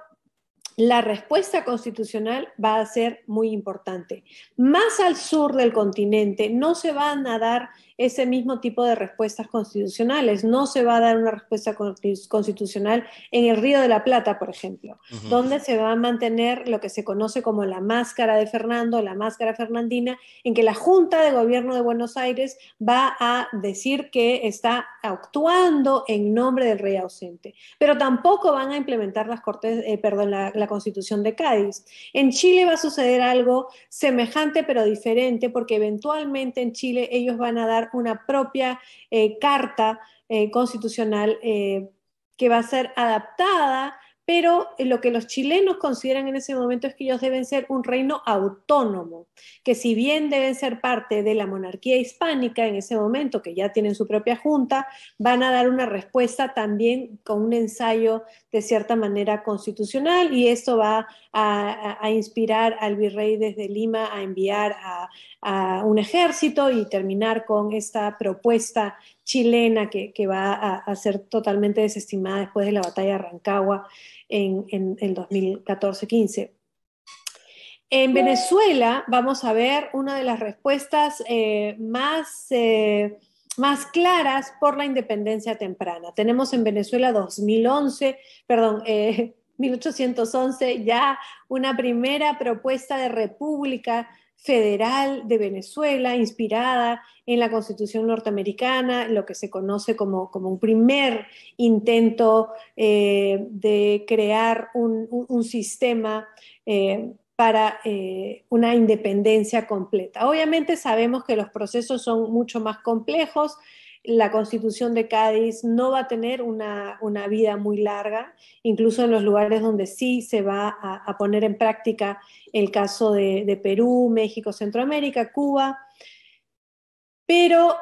la respuesta constitucional va a ser muy importante. Más al sur del continente no se van a dar ese mismo tipo de respuestas constitucionales. No se va a dar una respuesta constitucional en el Río de la Plata, por ejemplo, donde se va a mantener lo que se conoce como la máscara de Fernando, la máscara fernandina, en que la Junta de Gobierno de Buenos Aires va a decir que está actuando en nombre del rey ausente. Pero tampoco van a implementar la Constitución de Cádiz. En Chile va a suceder algo semejante pero diferente, porque eventualmente en Chile ellos van a dar una propia carta constitucional que va a ser adaptada, pero lo que los chilenos consideran en ese momento es que ellos deben ser un reino autónomo, que si bien deben ser parte de la monarquía hispánica en ese momento, que ya tienen su propia junta, van a dar una respuesta también con un ensayo de cierta manera constitucional, y esto va a inspirar al virrey desde Lima a enviar a un ejército y terminar con esta propuesta chilena que va a ser totalmente desestimada después de la batalla de Rancagua en el 2014-15. En Venezuela vamos a ver una de las respuestas más claras por la independencia temprana. Tenemos en Venezuela 1811 ya una primera propuesta de república federal de Venezuela, inspirada en la Constitución norteamericana, lo que se conoce como un primer intento de crear un sistema para una independencia completa. Obviamente sabemos que los procesos son mucho más complejos. La Constitución de Cádiz no va a tener una vida muy larga, incluso en los lugares donde sí se va a poner en práctica, el caso de Perú, México, Centroamérica, Cuba. Pero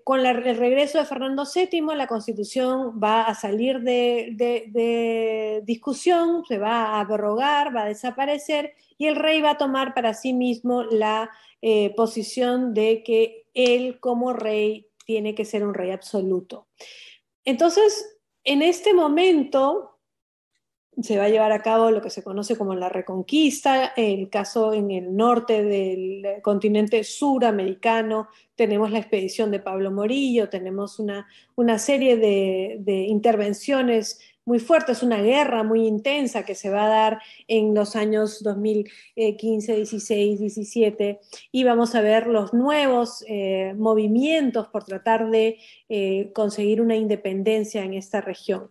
con el regreso de Fernando VII, la Constitución va a salir de discusión, se va a abrogar, va a desaparecer, y el rey va a tomar para sí mismo la posición de que él como rey tiene que ser un rey absoluto. Entonces, en este momento se va a llevar a cabo lo que se conoce como la Reconquista, el caso en el norte del continente suramericano, tenemos la expedición de Pablo Morillo, tenemos una serie de intervenciones muy fuertes, una guerra muy intensa que se va a dar en los años 2015, 16, 17, y vamos a ver los nuevos movimientos por tratar de conseguir una independencia en esta región.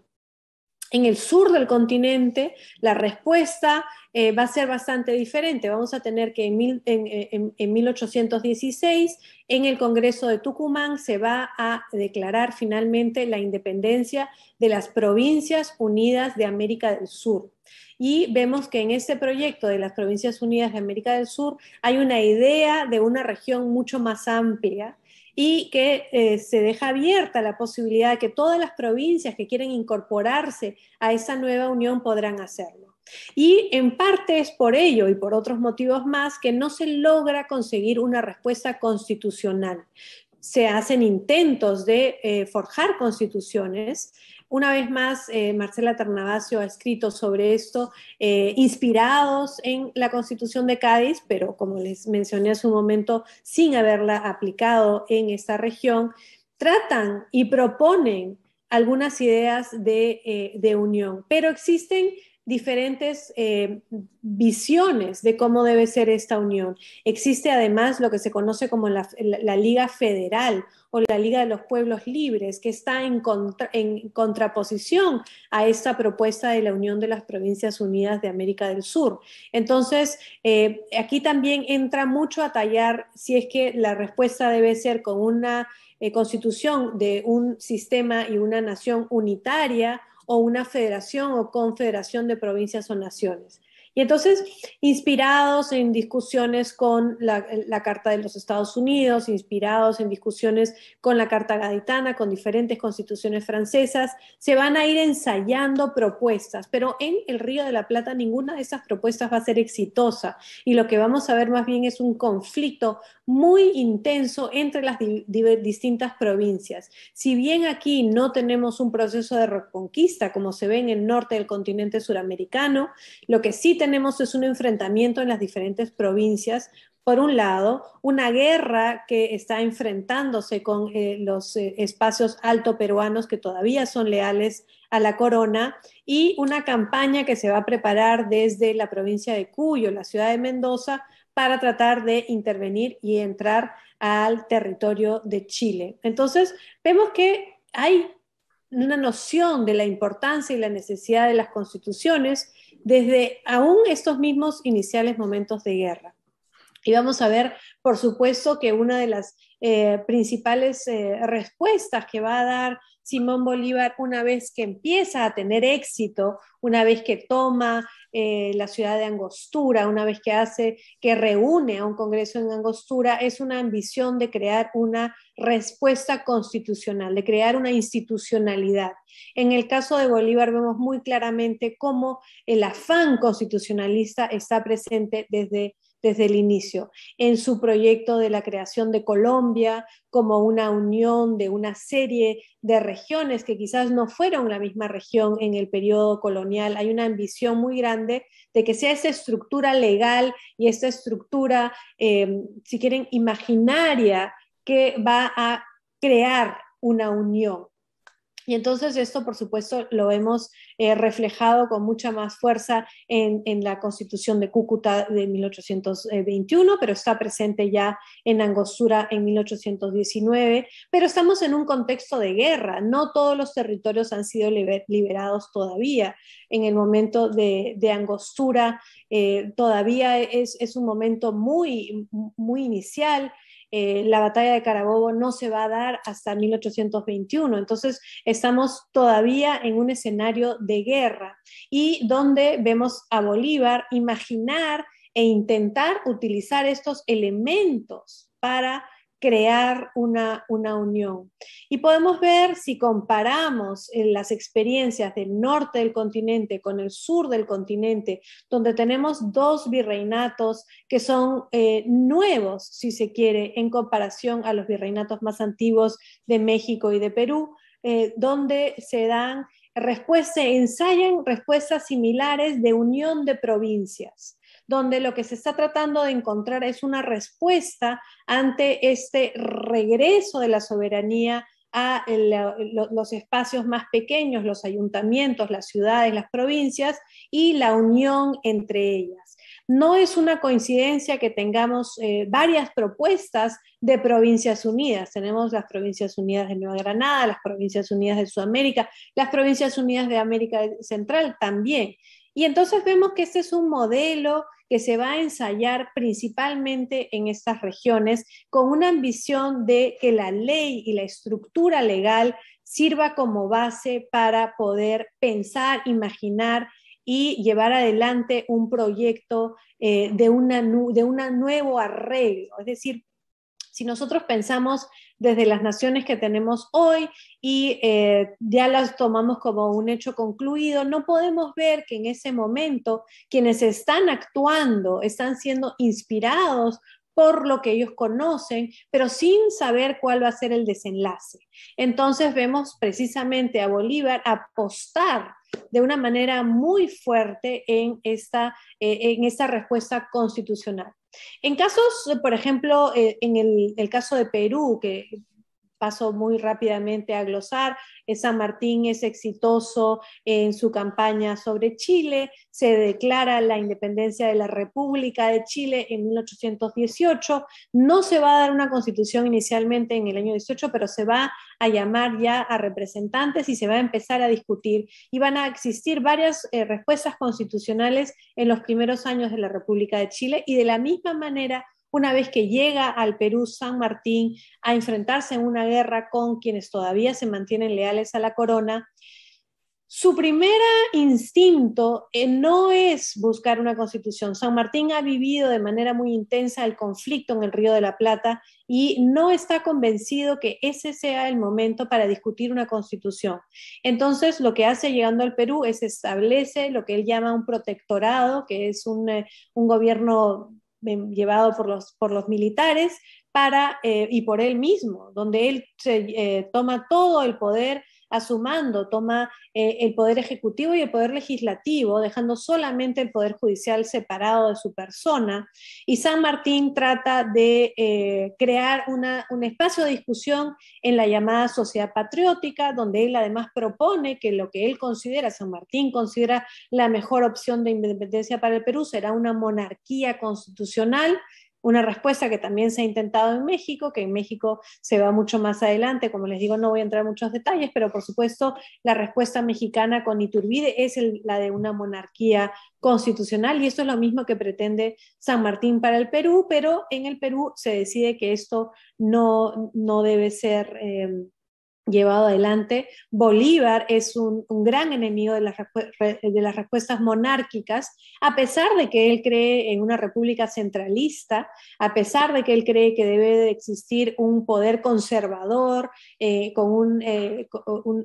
En el sur del continente, la respuesta va a ser bastante diferente. Vamos a tener que en 1816, en el Congreso de Tucumán, se va a declarar finalmente la independencia de las Provincias Unidas de América del Sur. Y vemos que en este proyecto de las Provincias Unidas de América del Sur hay una idea de una región mucho más amplia, y que se deja abierta la posibilidad de que todas las provincias que quieren incorporarse a esa nueva unión podrán hacerlo. Y en parte es por ello y por otros motivos más que no se logra conseguir una respuesta constitucional. Se hacen intentos de forjar constituciones. Una vez más, Marcela Ternavasio ha escrito sobre esto, inspirados en la Constitución de Cádiz, pero como les mencioné hace un momento, sin haberla aplicado en esta región, tratan y proponen algunas ideas de unión, pero existen diferentes visiones de cómo debe ser esta unión. Existe además lo que se conoce como la Liga Federal o la Liga de los Pueblos Libres, que está en contraposición a esta propuesta de la Unión de las Provincias Unidas de América del Sur. Entonces, aquí también entra mucho a tallar si es que la respuesta debe ser con una constitución de un sistema y una nación unitaria, o una federación o confederación de provincias o naciones. Y entonces, inspirados en discusiones con la Carta de los Estados Unidos, inspirados en discusiones con la Carta Gaditana, con diferentes constituciones francesas, se van a ir ensayando propuestas, pero en el Río de la Plata ninguna de esas propuestas va a ser exitosa, y lo que vamos a ver más bien es un conflicto muy intenso entre las distintas provincias. Si bien aquí no tenemos un proceso de reconquista como se ve en el norte del continente suramericano, lo que sí tenemos es un enfrentamiento en las diferentes provincias. Por un lado, una guerra que está enfrentándose con los espacios alto peruanos que todavía son leales a la corona, y una campaña que se va a preparar desde la provincia de Cuyo, la ciudad de Mendoza, para tratar de intervenir y entrar al territorio de Chile. Entonces, vemos que hay una noción de la importancia y la necesidad de las constituciones desde aún estos mismos iniciales momentos de guerra. Y vamos a ver, por supuesto, que una de las principales respuestas que va a dar Simón Bolívar una vez que empieza a tener éxito, una vez que toma la ciudad de Angostura, una vez que reúne a un congreso en Angostura, es una ambición de crear una respuesta constitucional, de crear una institucionalidad. En el caso de Bolívar vemos muy claramente cómo el afán constitucionalista está presente desde el inicio, en su proyecto de la creación de Colombia como una unión de una serie de regiones que quizás no fueron la misma región en el periodo colonial. Hay una ambición muy grande de que sea esa estructura legal y esta estructura, si quieren, imaginaria, que va a crear una unión. Y entonces esto, por supuesto, lo vemos reflejado con mucha más fuerza en la Constitución de Cúcuta de 1821, pero está presente ya en Angostura en 1819. Pero estamos en un contexto de guerra. No todos los territorios han sido liberados todavía. En el momento de Angostura todavía es un momento muy, muy inicial. La batalla de Carabobo no se va a dar hasta 1821, entonces estamos todavía en un escenario de guerra, y donde vemos a Bolívar imaginar e intentar utilizar estos elementos para crear una unión. Y podemos ver, si comparamos las experiencias del norte del continente con el sur del continente, donde tenemos dos virreinatos que son nuevos, si se quiere, en comparación a los virreinatos más antiguos de México y de Perú, donde se dan ensayan respuestas similares de unión de provincias, donde lo que se está tratando de encontrar es una respuesta ante este regreso de la soberanía a los espacios más pequeños, los ayuntamientos, las ciudades, las provincias, y la unión entre ellas. No es una coincidencia que tengamos varias propuestas de Provincias Unidas. Tenemos las Provincias Unidas de Nueva Granada, las Provincias Unidas de Sudamérica, las Provincias Unidas de América Central también. Y entonces vemos que este es un modelo que se va a ensayar principalmente en estas regiones, con una ambición de que la ley y la estructura legal sirva como base para poder pensar, imaginar y llevar adelante un proyecto de un nuevo arreglo. Es decir, si nosotros pensamos desde las naciones que tenemos hoy y ya las tomamos como un hecho concluido, no podemos ver que en ese momento quienes están actuando están siendo inspirados por lo que ellos conocen, pero sin saber cuál va a ser el desenlace. Entonces vemos precisamente a Bolívar apostar de una manera muy fuerte en esta respuesta constitucional. En casos, por ejemplo, en el caso de Perú, que paso muy rápidamente a glosar, San Martín es exitoso en su campaña sobre Chile, se declara la independencia de la República de Chile en 1818, no se va a dar una constitución inicialmente en el año 18, pero se va a llamar ya a representantes y se va a empezar a discutir, y van a existir varias respuestas constitucionales en los primeros años de la República de Chile, y de la misma manera, una vez que llega al Perú San Martín a enfrentarse en una guerra con quienes todavía se mantienen leales a la corona, su primer instinto no es buscar una constitución. San Martín ha vivido de manera muy intensa el conflicto en el Río de la Plata y no está convencido que ese sea el momento para discutir una constitución. Entonces, lo que hace llegando al Perú es establece lo que él llama un protectorado, que es un gobierno llevado por los militares y por él mismo, donde él toma todo el poder a su mando, toma el poder ejecutivo y el poder legislativo, dejando solamente el poder judicial separado de su persona. Y San Martín trata de crear un espacio de discusión en la llamada sociedad patriótica, donde él además propone que lo que él considera, San Martín considera la mejor opción de independencia para el Perú será una monarquía constitucional, una respuesta que también se ha intentado en México, que en México se va mucho más adelante. Como les digo, no voy a entrar en muchos detalles, pero por supuesto la respuesta mexicana con Iturbide es la de una monarquía constitucional, y esto es lo mismo que pretende San Martín para el Perú, pero en el Perú se decide que esto no debe ser llevado adelante. Bolívar es un gran enemigo de las respuestas monárquicas, a pesar de que él cree en una república centralista, a pesar de que él cree que debe de existir un poder conservador con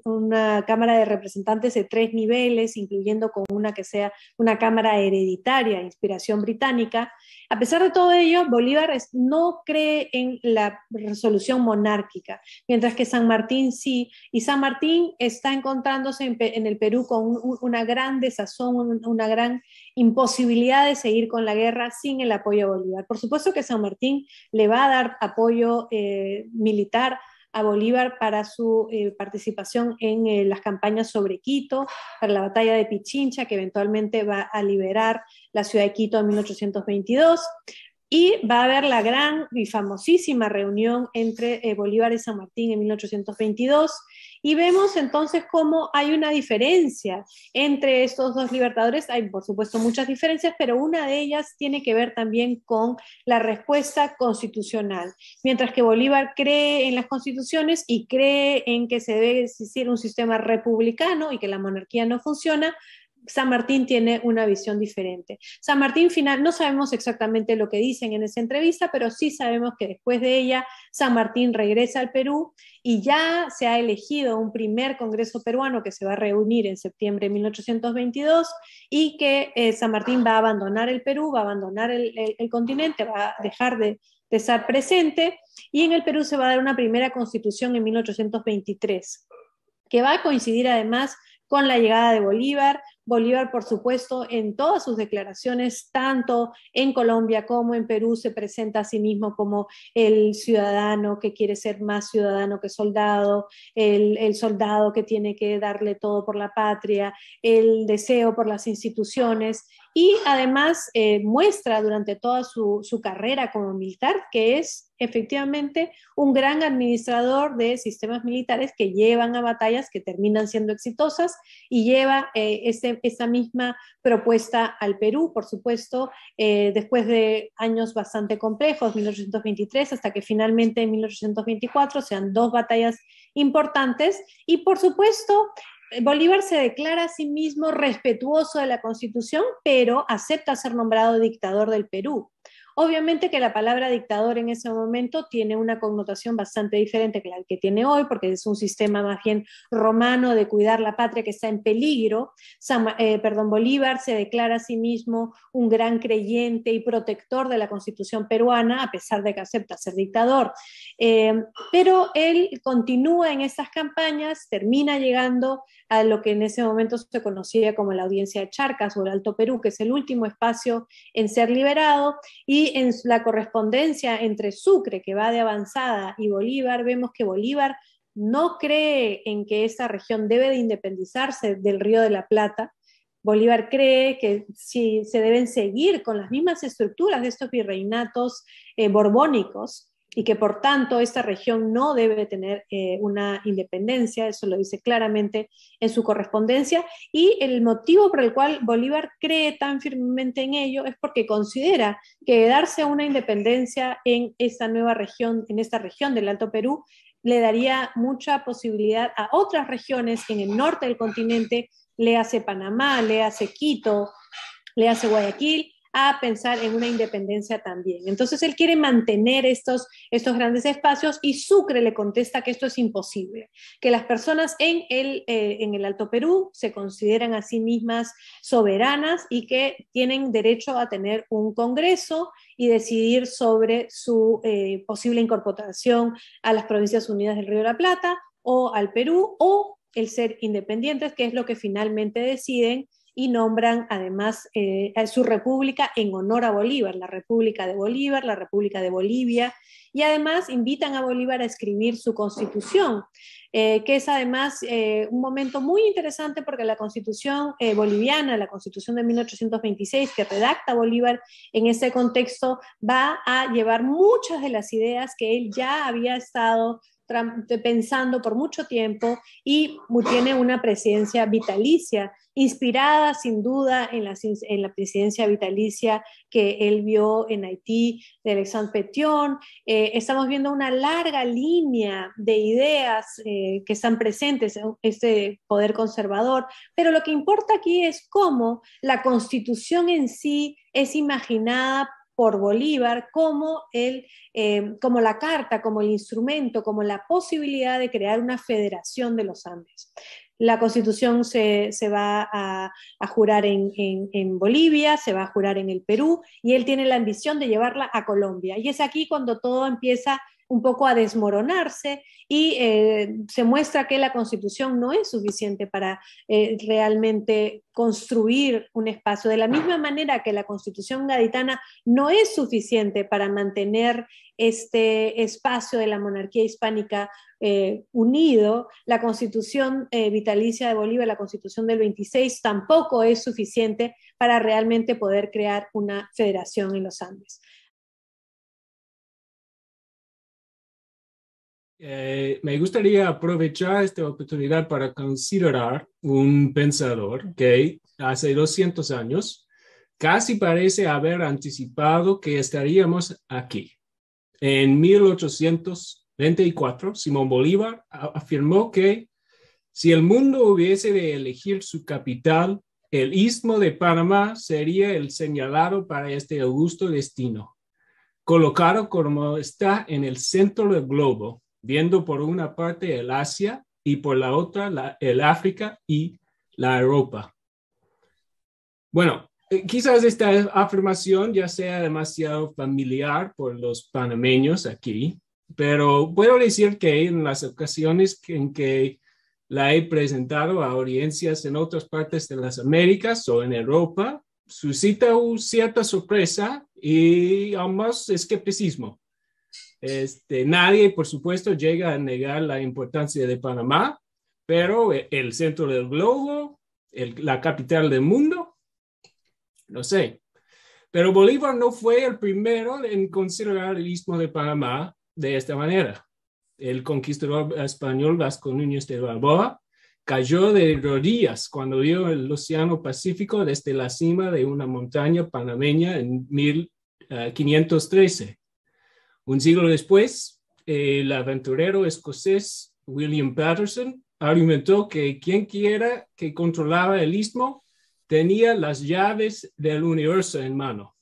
una Cámara de Representantes de 3 niveles, incluyendo con una que sea una Cámara hereditaria, inspiración británica. A pesar de todo ello, Bolívar no cree en la resolución monárquica, mientras que San Martín sí, y San Martín está encontrándose en el Perú con una gran desazón, una gran imposibilidad de seguir con la guerra sin el apoyo de Bolívar. Por supuesto que San Martín le va a dar apoyo militar a Bolívar para su participación en las campañas sobre Quito, para la batalla de Pichincha, que eventualmente va a liberar la ciudad de Quito en 1822, y va a haber la gran y famosísima reunión entre Bolívar y San Martín en 1822, y vemos entonces cómo hay una diferencia entre estos dos libertadores. Hay por supuesto muchas diferencias, pero una de ellas tiene que ver también con la respuesta constitucional. Mientras que Bolívar cree en las constituciones y cree en que se debe existir un sistema republicano y que la monarquía no funciona, San Martín tiene una visión diferente. San Martín no sabemos exactamente lo que dicen en esa entrevista, pero sí sabemos que después de ella, San Martín regresa al Perú y ya se ha elegido un primer congreso peruano que se va a reunir en septiembre de 1822 y que San Martín va a abandonar el Perú, va a abandonar el continente, va a dejar de estar presente, y en el Perú se va a dar una primera constitución en 1823, que va a coincidir además con la llegada de Bolívar. Bolívar, por supuesto, en todas sus declaraciones, tanto en Colombia como en Perú, se presenta a sí mismo como el ciudadano que quiere ser más ciudadano que soldado, el soldado que tiene que darle todo por la patria, el deseo por las instituciones, y además muestra durante toda su carrera como militar que es efectivamente un gran administrador de sistemas militares que llevan a batallas que terminan siendo exitosas, y lleva esa misma propuesta al Perú, por supuesto, después de años bastante complejos, 1823 hasta que finalmente en 1824 sean 2 batallas importantes, y por supuesto Bolívar se declara a sí mismo respetuoso de la Constitución, pero acepta ser nombrado dictador del Perú. Obviamente que la palabra dictador en ese momento tiene una connotación bastante diferente que la que tiene hoy, porque es un sistema más bien romano de cuidar la patria que está en peligro. Bolívar se declara a sí mismo un gran creyente y protector de la Constitución peruana, a pesar de que acepta ser dictador. Pero él continúa en estas campañas, termina llegando a lo que en ese momento se conocía como la Audiencia de Charcas o el Alto Perú, que es el último espacio en ser liberado, y en la correspondencia entre Sucre, que va de avanzada, y Bolívar, vemos que Bolívar no cree en que esta región debe de independizarse del Río de la Plata. Bolívar cree que si se deben seguir con las mismas estructuras de estos virreinatos borbónicos, y que por tanto esta región no debe tener una independencia. Eso lo dice claramente en su correspondencia, y el motivo por el cual Bolívar cree tan firmemente en ello es porque considera que darse una independencia en esta nueva región, en esta región del Alto Perú, le daría mucha posibilidad a otras regiones en el norte del continente, le hace Panamá, le hace Quito, le hace Guayaquil, a pensar en una independencia también. Entonces él quiere mantener estos grandes espacios, y Sucre le contesta que esto es imposible, que las personas en el Alto Perú se consideran a sí mismas soberanas y que tienen derecho a tener un congreso y decidir sobre su posible incorporación a las Provincias Unidas del Río de la Plata o al Perú, o el ser independientes, que es lo que finalmente deciden, y nombran además su república en honor a Bolívar, la República de Bolívar, la República de Bolivia, y además invitan a Bolívar a escribir su constitución, que es además un momento muy interesante porque la constitución boliviana, la constitución de 1826 que redacta Bolívar en ese contexto, va a llevar muchas de las ideas que él ya había estado pensando por mucho tiempo, y tiene una presidencia vitalicia, inspirada sin duda en la presidencia vitalicia que él vio en Haití de Alexandre Pétion. Estamos viendo una larga línea de ideas que están presentes en este poder conservador, pero lo que importa aquí es cómo la Constitución en sí es imaginada por Bolívar como la carta, como el instrumento, como la posibilidad de crear una federación de los Andes. La Constitución se va a jurar en Bolivia, se va a jurar en el Perú, y él tiene la ambición de llevarla a Colombia. Y es aquí cuando todo empieza un poco a desmoronarse, y se muestra que la Constitución no es suficiente para realmente construir un espacio, de la misma manera que la Constitución gaditana no es suficiente para mantener este espacio de la monarquía hispánica unido. La Constitución vitalicia de Bolívar, la Constitución del 26, tampoco es suficiente para realmente poder crear una federación en los Andes. Me gustaría aprovechar esta oportunidad para considerar un pensador que hace 200 años casi parece haber anticipado que estaríamos aquí. En 1824, Simón Bolívar afirmó que si el mundo hubiese de elegir su capital, el Istmo de Panamá sería el señalado para este augusto destino, colocado como está en el centro del globo, viendo por una parte el Asia y por la otra el África y la Europa. Bueno, quizás esta afirmación ya sea demasiado familiar por los panameños aquí, pero puedo decir que en las ocasiones en que la he presentado a audiencias en otras partes de las Américas o en Europa, suscita cierta sorpresa y aún más escepticismo. Nadie, por supuesto, llega a negar la importancia de Panamá, pero el centro del globo, la capital del mundo, no sé. Pero Bolívar no fue el primero en considerar el Istmo de Panamá de esta manera. El conquistador español Vasco Núñez de Balboa cayó de rodillas cuando vio el Océano Pacífico desde la cima de una montaña panameña en 1513. Un siglo después, el aventurero escocés William Patterson argumentó que quien quiera que controlaba el istmo tenía las llaves del universo en mano.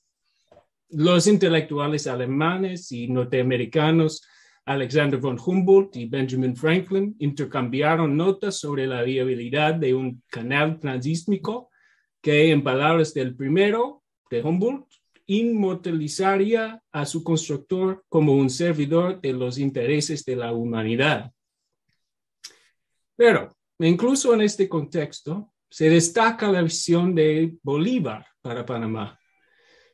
Los intelectuales alemanes y norteamericanos Alexander von Humboldt y Benjamin Franklin intercambiaron notas sobre la viabilidad de un canal transísmico que, en palabras del primero, de Humboldt, inmortalizaría a su constructor como un servidor de los intereses de la humanidad. Pero, incluso en este contexto, se destaca la visión de Bolívar para Panamá.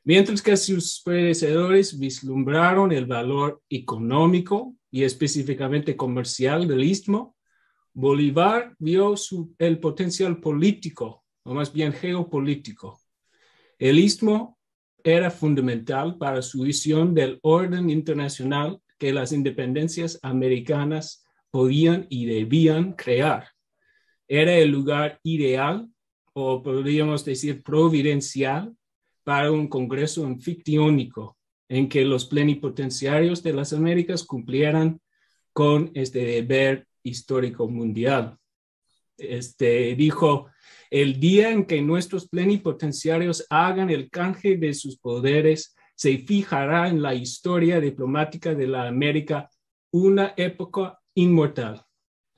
Mientras que sus predecesores vislumbraron el valor económico y específicamente comercial del istmo, Bolívar vio el potencial político, o más bien geopolítico. El istmo era fundamental para su visión del orden internacional que las independencias americanas podían y debían crear. Era el lugar ideal, o podríamos decir providencial, para un congreso anfictiónico en que los plenipotenciarios de las Américas cumplieran con este deber histórico mundial. Dijo, el día en que nuestros plenipotenciarios hagan el canje de sus poderes, se fijará en la historia diplomática de la América una época inmortal.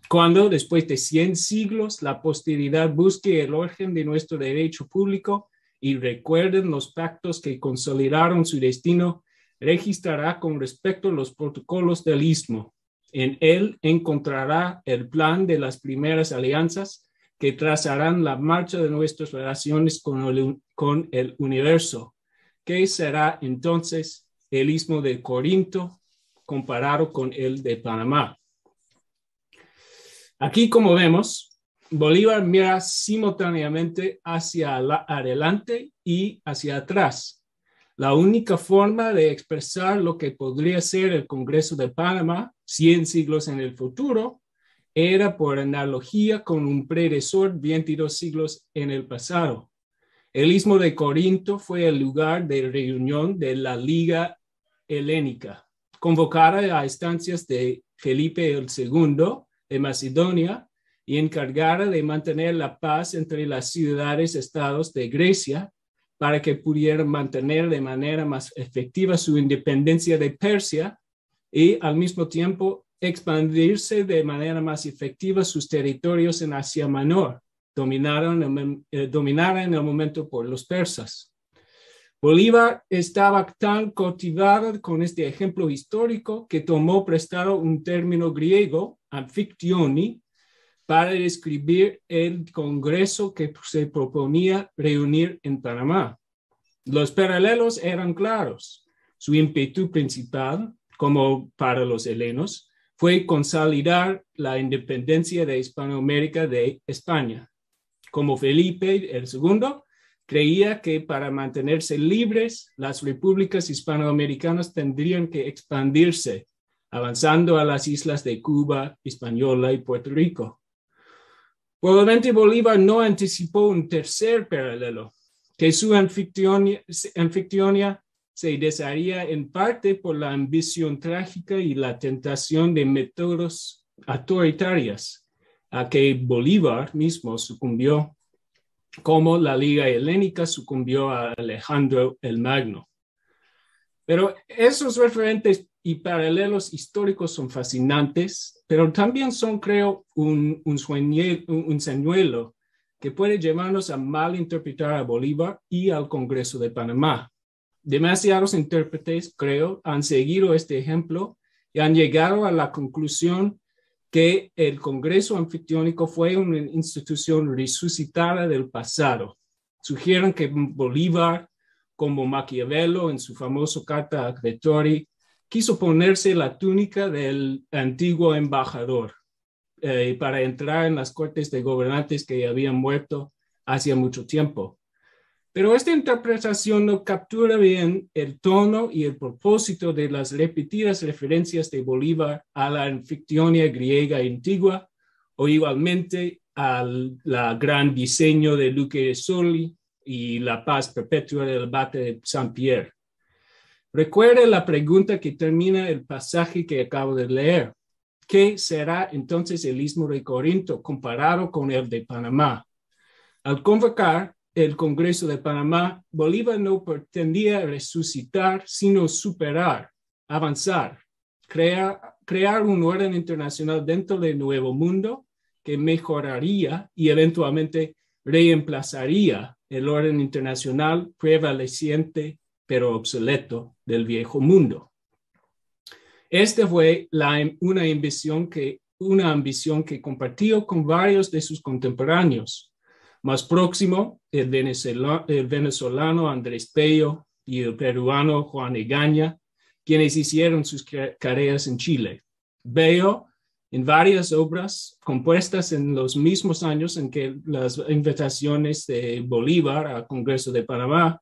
Cuando, después de 100 siglos, la posteridad busque el origen de nuestro derecho público y recuerden los pactos que consolidaron su destino, registrará con respecto a los protocolos del Istmo. En él encontrará el plan de las primeras alianzas que trazarán la marcha de nuestras relaciones con el universo, que será entonces el Istmo de Corinto comparado con el de Panamá. Aquí, como vemos, Bolívar mira simultáneamente hacia adelante y hacia atrás. La única forma de expresar lo que podría ser el Congreso de Panamá 100 siglos en el futuro era por analogía con un predecesor 22 siglos en el pasado. El Istmo de Corinto fue el lugar de reunión de la Liga Helénica, convocada a instancias de Felipe II de Macedonia y encargada de mantener la paz entre las ciudades-estados de Grecia para que pudieran mantener de manera más efectiva su independencia de Persia y al mismo tiempo expandirse de manera más efectiva sus territorios en Asia Menor, dominada en el momento por los persas. Bolívar estaba tan cautivado con este ejemplo histórico que tomó prestado un término griego, anfictioni, para describir el congreso que se proponía reunir en Panamá. Los paralelos eran claros. Su ímpetu principal, como para los helenos, fue consolidar la independencia de Hispanoamérica de España. Como Felipe II, creía que para mantenerse libres, las repúblicas hispanoamericanas tendrían que expandirse, avanzando a las islas de Cuba, Hispaniola y Puerto Rico. Probablemente Bolívar no anticipó un tercer paralelo, que su anfictionia se desharía en parte por la ambición trágica y la tentación de métodos autoritarios a que Bolívar mismo sucumbió. como la Liga Helénica sucumbió a Alejandro el Magno. Pero esos referentes y paralelos históricos son fascinantes, pero también son, creo, un señuelo que puede llevarnos a malinterpretar a Bolívar y al Congreso de Panamá. Demasiados intérpretes, creo, han seguido este ejemplo y han llegado a la conclusión que el Congreso Anfictiónico fue una institución resucitada del pasado. Sugieren que Bolívar, como Maquiavelo en su famoso Carta a Vettori, quiso ponerse la túnica del antiguo embajador para entrar en las cortes de gobernantes que habían muerto hacía mucho tiempo. Pero esta interpretación no captura bien el tono y el propósito de las repetidas referencias de Bolívar a la Anfictionia griega antigua o igualmente al gran diseño de Luque de Soli y la paz perpetua del abate de Saint-Pierre. Recuerde la pregunta que termina el pasaje que acabo de leer. ¿Qué será entonces el Istmo de Corinto comparado con el de Panamá? Al convocar el Congreso de Panamá, Bolívar no pretendía resucitar, sino superar, avanzar, crear un orden internacional dentro del Nuevo Mundo que mejoraría y eventualmente reemplazaría el orden internacional prevaleciente pero obsoleto del Viejo Mundo. Esta fue una ambición que compartió con varios de sus contemporáneos. Más próximo, el venezolano Andrés Bello y el peruano Juan Egaña, quienes hicieron sus carreras en Chile. Bello, en varias obras compuestas en los mismos años en que las invitaciones de Bolívar al Congreso de Panamá,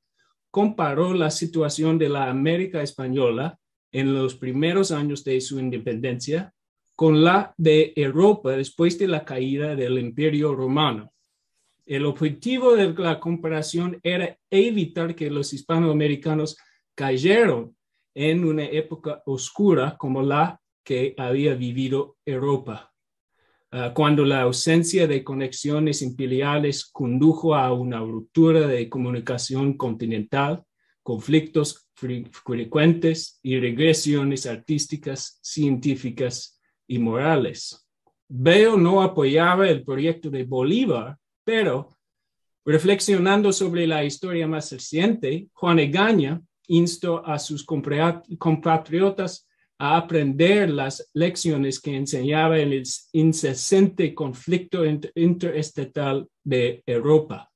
comparó la situación de la América española en los primeros años de su independencia con la de Europa después de la caída del Imperio Romano. El objetivo de la comparación era evitar que los hispanoamericanos cayeran en una época oscura como la que había vivido Europa, cuando la ausencia de conexiones imperiales condujo a una ruptura de comunicación continental, conflictos frecuentes y regresiones artísticas, científicas y morales. Bello no apoyaba el proyecto de Bolívar, pero reflexionando sobre la historia más reciente, Juan Egaña instó a sus compatriotas a aprender las lecciones que enseñaba el incesante conflicto interestatal de Europa.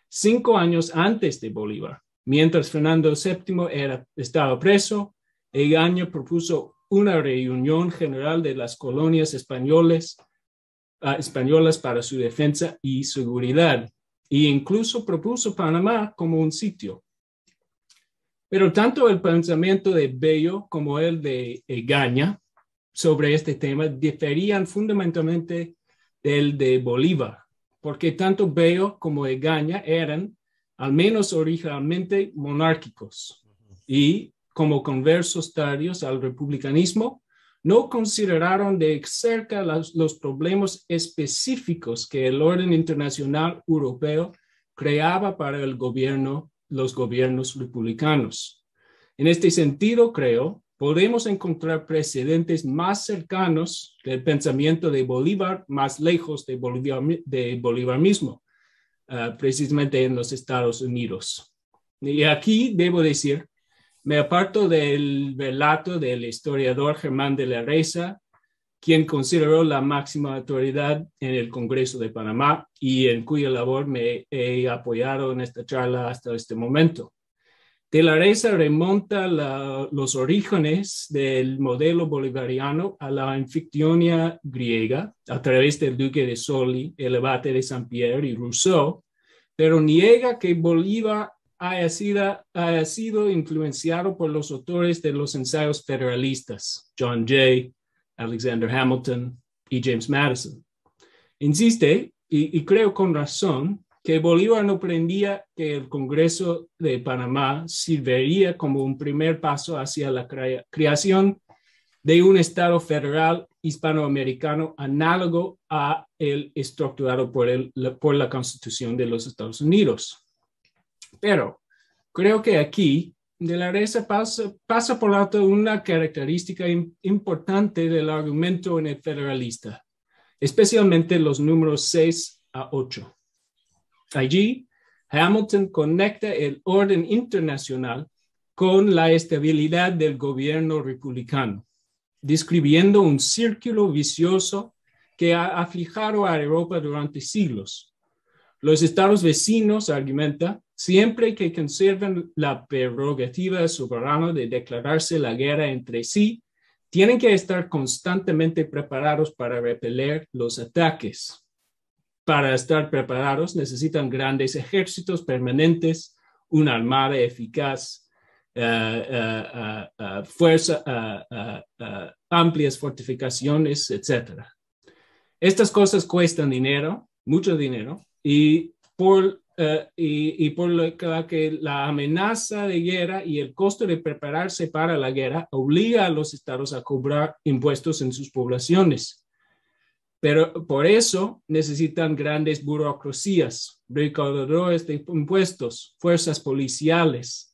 5 años antes de Bolívar, mientras Fernando VII estaba preso, Egaña propuso una reunión general de las colonias españolas para su defensa y seguridad, e incluso propuso Panamá como un sitio. Pero tanto el pensamiento de Bello como el de Egaña sobre este tema diferían fundamentalmente del de Bolívar, porque tanto Bello como Egaña eran, al menos originalmente, monárquicos y, como conversos tardíos al republicanismo, no consideraron de cerca los problemas específicos que el orden internacional europeo creaba para los gobiernos republicanos. En este sentido, creo, podemos encontrar precedentes más cercanos del pensamiento de Bolívar, más lejos de Bolívar mismo, precisamente en los Estados Unidos. Y aquí debo decir, me aparto del relato del historiador Germán de la Reza, quien consideró la máxima autoridad en el Congreso de Panamá y en cuya labor me he apoyado en esta charla hasta este momento. De la Reza remonta los orígenes del modelo bolivariano a la Anfictionia griega a través del Duque de Soli, el abate de Saint-Pierre y Rousseau, pero niega que Bolívar haya sido influenciado por los autores de los ensayos federalistas, John Jay, Alexander Hamilton y James Madison. Insiste, y creo con razón, que Bolívar no pretendía que el Congreso de Panamá serviría como un primer paso hacia la creación de un Estado federal hispanoamericano análogo a el estructurado por la Constitución de los Estados Unidos. Pero creo que aquí de la Reza pasa por alto una característica importante del argumento en el federalista, especialmente los números 6 a 8. Allí, Hamilton conecta el orden internacional con la estabilidad del gobierno republicano, describiendo un círculo vicioso que ha afligido a Europa durante siglos. Los estados vecinos, argumenta, siempre que conserven la prerrogativa soberana de declararse la guerra entre sí, tienen que estar constantemente preparados para repeler los ataques. Para estar preparados necesitan grandes ejércitos permanentes, una armada eficaz, amplias fortificaciones, etc. Estas cosas cuestan dinero, mucho dinero, y por lo que la amenaza de guerra y el costo de prepararse para la guerra obliga a los estados a cobrar impuestos en sus poblaciones. Pero por eso necesitan grandes burocracias, recaudadores de impuestos, fuerzas policiales.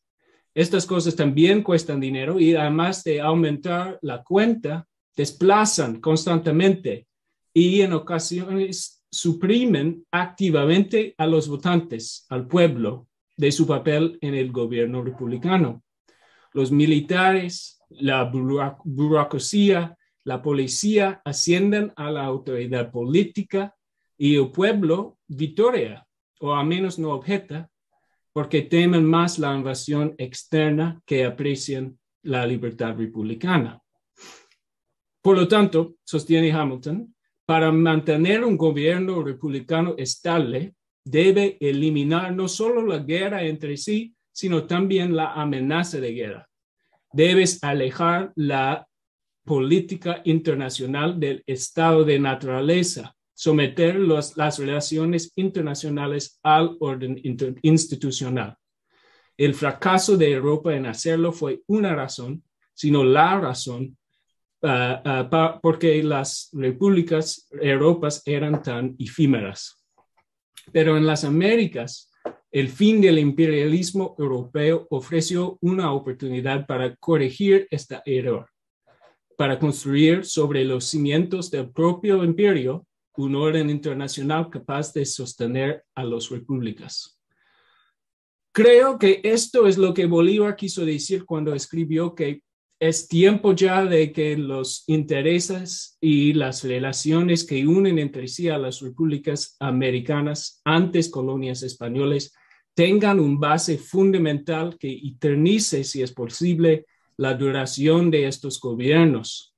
Estas cosas también cuestan dinero y además de aumentar la cuenta, desplazan constantemente y en ocasiones suprimen activamente a los votantes, al pueblo, de su papel en el gobierno republicano. Los militares, la burocracia, la policía ascienden a la autoridad política y el pueblo vitorea, o al menos no objeta, porque temen más la invasión externa que aprecian la libertad republicana. Por lo tanto, sostiene Hamilton, para mantener un gobierno republicano estable, debe eliminar no solo la guerra entre sí, sino también la amenaza de guerra. Debes alejar la política internacional del estado de naturaleza, someter las relaciones internacionales al orden institucional. El fracaso de Europa en hacerlo fue una razón, sino la razón porque las repúblicas europeas eran tan efímeras. Pero en las Américas, el fin del imperialismo europeo ofreció una oportunidad para corregir este error, para construir sobre los cimientos del propio imperio un orden internacional capaz de sostener a las repúblicas. Creo que esto es lo que Bolívar quiso decir cuando escribió que es tiempo ya de que los intereses y las relaciones que unen entre sí a las repúblicas americanas, antes colonias españolas, tengan un base fundamental que eternice, si es posible, la duración de estos gobiernos.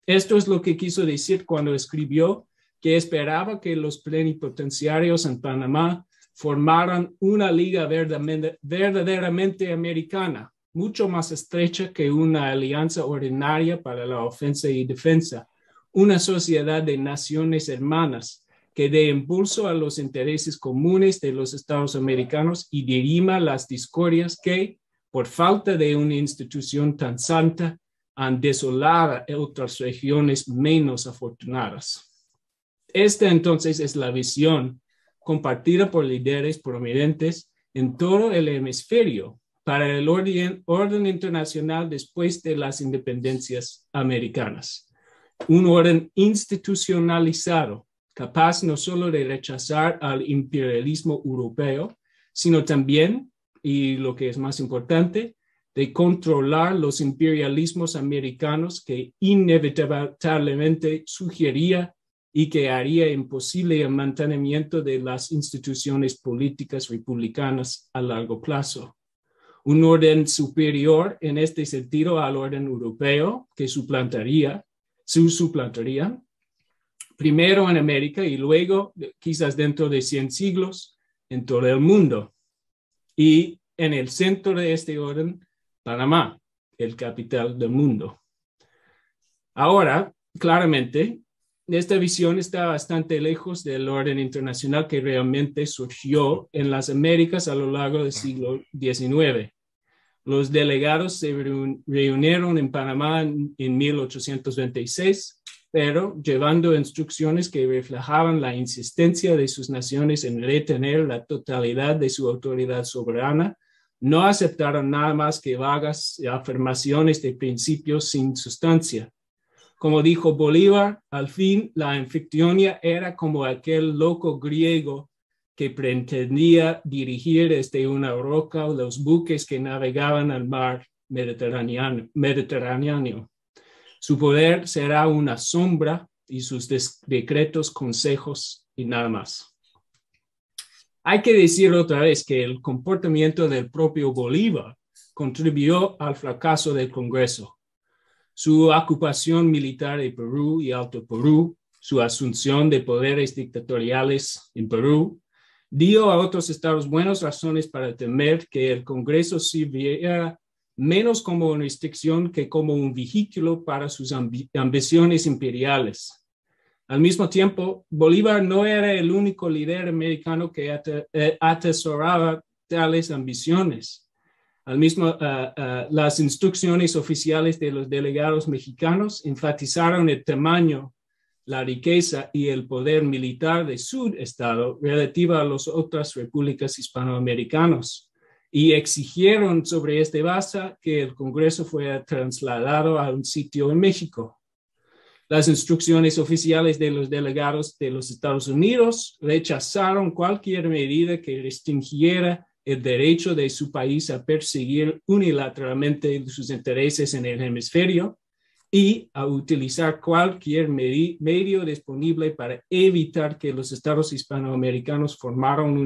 Esto es lo que quiso decir cuando escribió que esperaba que los plenipotenciarios en Panamá formaran una liga verdaderamente americana, mucho más estrecha que una alianza ordinaria para la ofensa y defensa, una sociedad de naciones hermanas que dé impulso a los intereses comunes de los Estados americanos y dirima las discordias que, por falta de una institución tan santa, han desolado otras regiones menos afortunadas. Esta entonces es la visión compartida por líderes prominentes en todo el hemisferio para el orden internacional después de las independencias americanas. Un orden institucionalizado, capaz no solo de rechazar al imperialismo europeo, sino también, y lo que es más importante, de controlar los imperialismos americanos que inevitablemente sugería y que haría imposible el mantenimiento de las instituciones políticas republicanas a largo plazo. Un orden superior en este sentido al orden europeo que suplantaría primero en América y luego, quizás dentro de 100 siglos, en todo el mundo. Y en el centro de este orden, Panamá, el capital del mundo. Ahora, claramente, esta visión está bastante lejos del orden internacional que realmente surgió en las Américas a lo largo del siglo XIX. Los delegados se reunieron en Panamá en 1826, pero llevando instrucciones que reflejaban la insistencia de sus naciones en retener la totalidad de su autoridad soberana. No aceptaron nada más que vagas afirmaciones de principios sin sustancia. Como dijo Bolívar, al fin la anfictionia era como aquel loco griego que pretendía dirigir desde una roca los buques que navegaban al mar Mediterráneo. Su poder será una sombra y sus decretos consejos y nada más. Hay que decir otra vez que el comportamiento del propio Bolívar contribuyó al fracaso del Congreso. Su ocupación militar de Perú y Alto Perú, su asunción de poderes dictatoriales en Perú, dio a otros estados buenas razones para temer que el Congreso sirviera menos como una restricción que como un vehículo para sus ambiciones imperiales. Al mismo tiempo, Bolívar no era el único líder americano que atesoraba tales ambiciones. Las instrucciones oficiales de los delegados mexicanos enfatizaron el tamaño, la riqueza y el poder militar de su estado relativa a las otras repúblicas hispanoamericanas y exigieron sobre esta base que el Congreso fuera trasladado a un sitio en México. Las instrucciones oficiales de los delegados de los Estados Unidos rechazaron cualquier medida que restringiera el derecho de su país a perseguir unilateralmente sus intereses en el hemisferio y a utilizar cualquier medio disponible para evitar que los estados hispanoamericanos formaran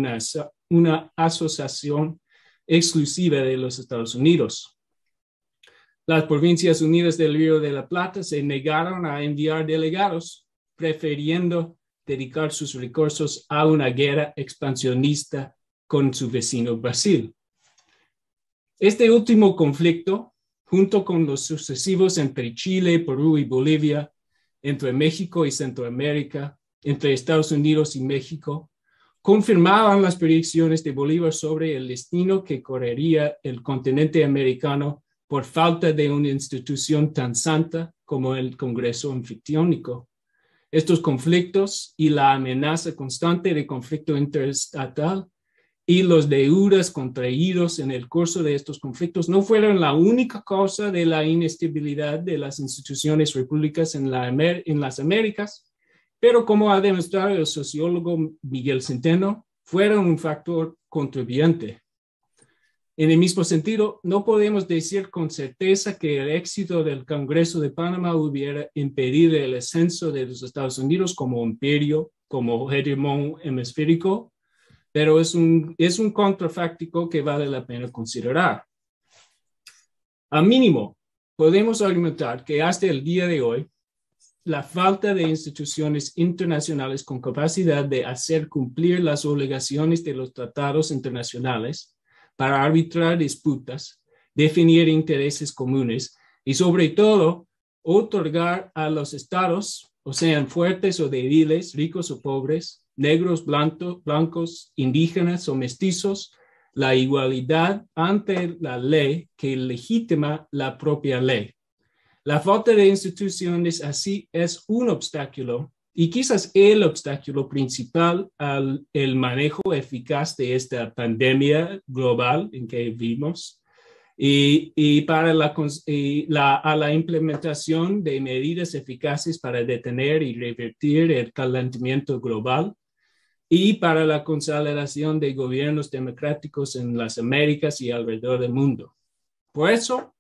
una asociación exclusiva de los Estados Unidos. Las Provincias Unidas del Río de la Plata se negaron a enviar delegados, prefiriendo dedicar sus recursos a una guerra expansionista con su vecino Brasil. Este último conflicto, junto con los sucesivos entre Chile, Perú y Bolivia, entre México y Centroamérica, entre Estados Unidos y México, confirmaban las predicciones de Bolívar sobre el destino que correría el continente americano por falta de una institución tan santa como el Congreso anfictiónico. Estos conflictos y la amenaza constante de conflicto interestatal y los deudas contraídos en el curso de estos conflictos no fueron la única causa de la inestabilidad de las instituciones repúblicas en las Américas, pero como ha demostrado el sociólogo Miguel Centeno, fueron un factor contribuyente. En el mismo sentido, no podemos decir con certeza que el éxito del Congreso de Panamá hubiera impedido el ascenso de los Estados Unidos como imperio, como hegemón hemisférico, pero es un contrafáctico que vale la pena considerar. Al mínimo, podemos argumentar que hasta el día de hoy, la falta de instituciones internacionales con capacidad de hacer cumplir las obligaciones de los tratados internacionales para arbitrar disputas, definir intereses comunes y, sobre todo, otorgar a los estados, o sean fuertes o débiles, ricos o pobres, negros, blancos, indígenas o mestizos, la igualdad ante la ley que legitima la propia ley. La falta de instituciones así es un obstáculo y quizás el obstáculo principal al el manejo eficaz de esta pandemia global en que vivimos y para a la implementación de medidas eficaces para detener y revertir el calentamiento global y para la consolidación de gobiernos democráticos en las Américas y alrededor del mundo. Por eso,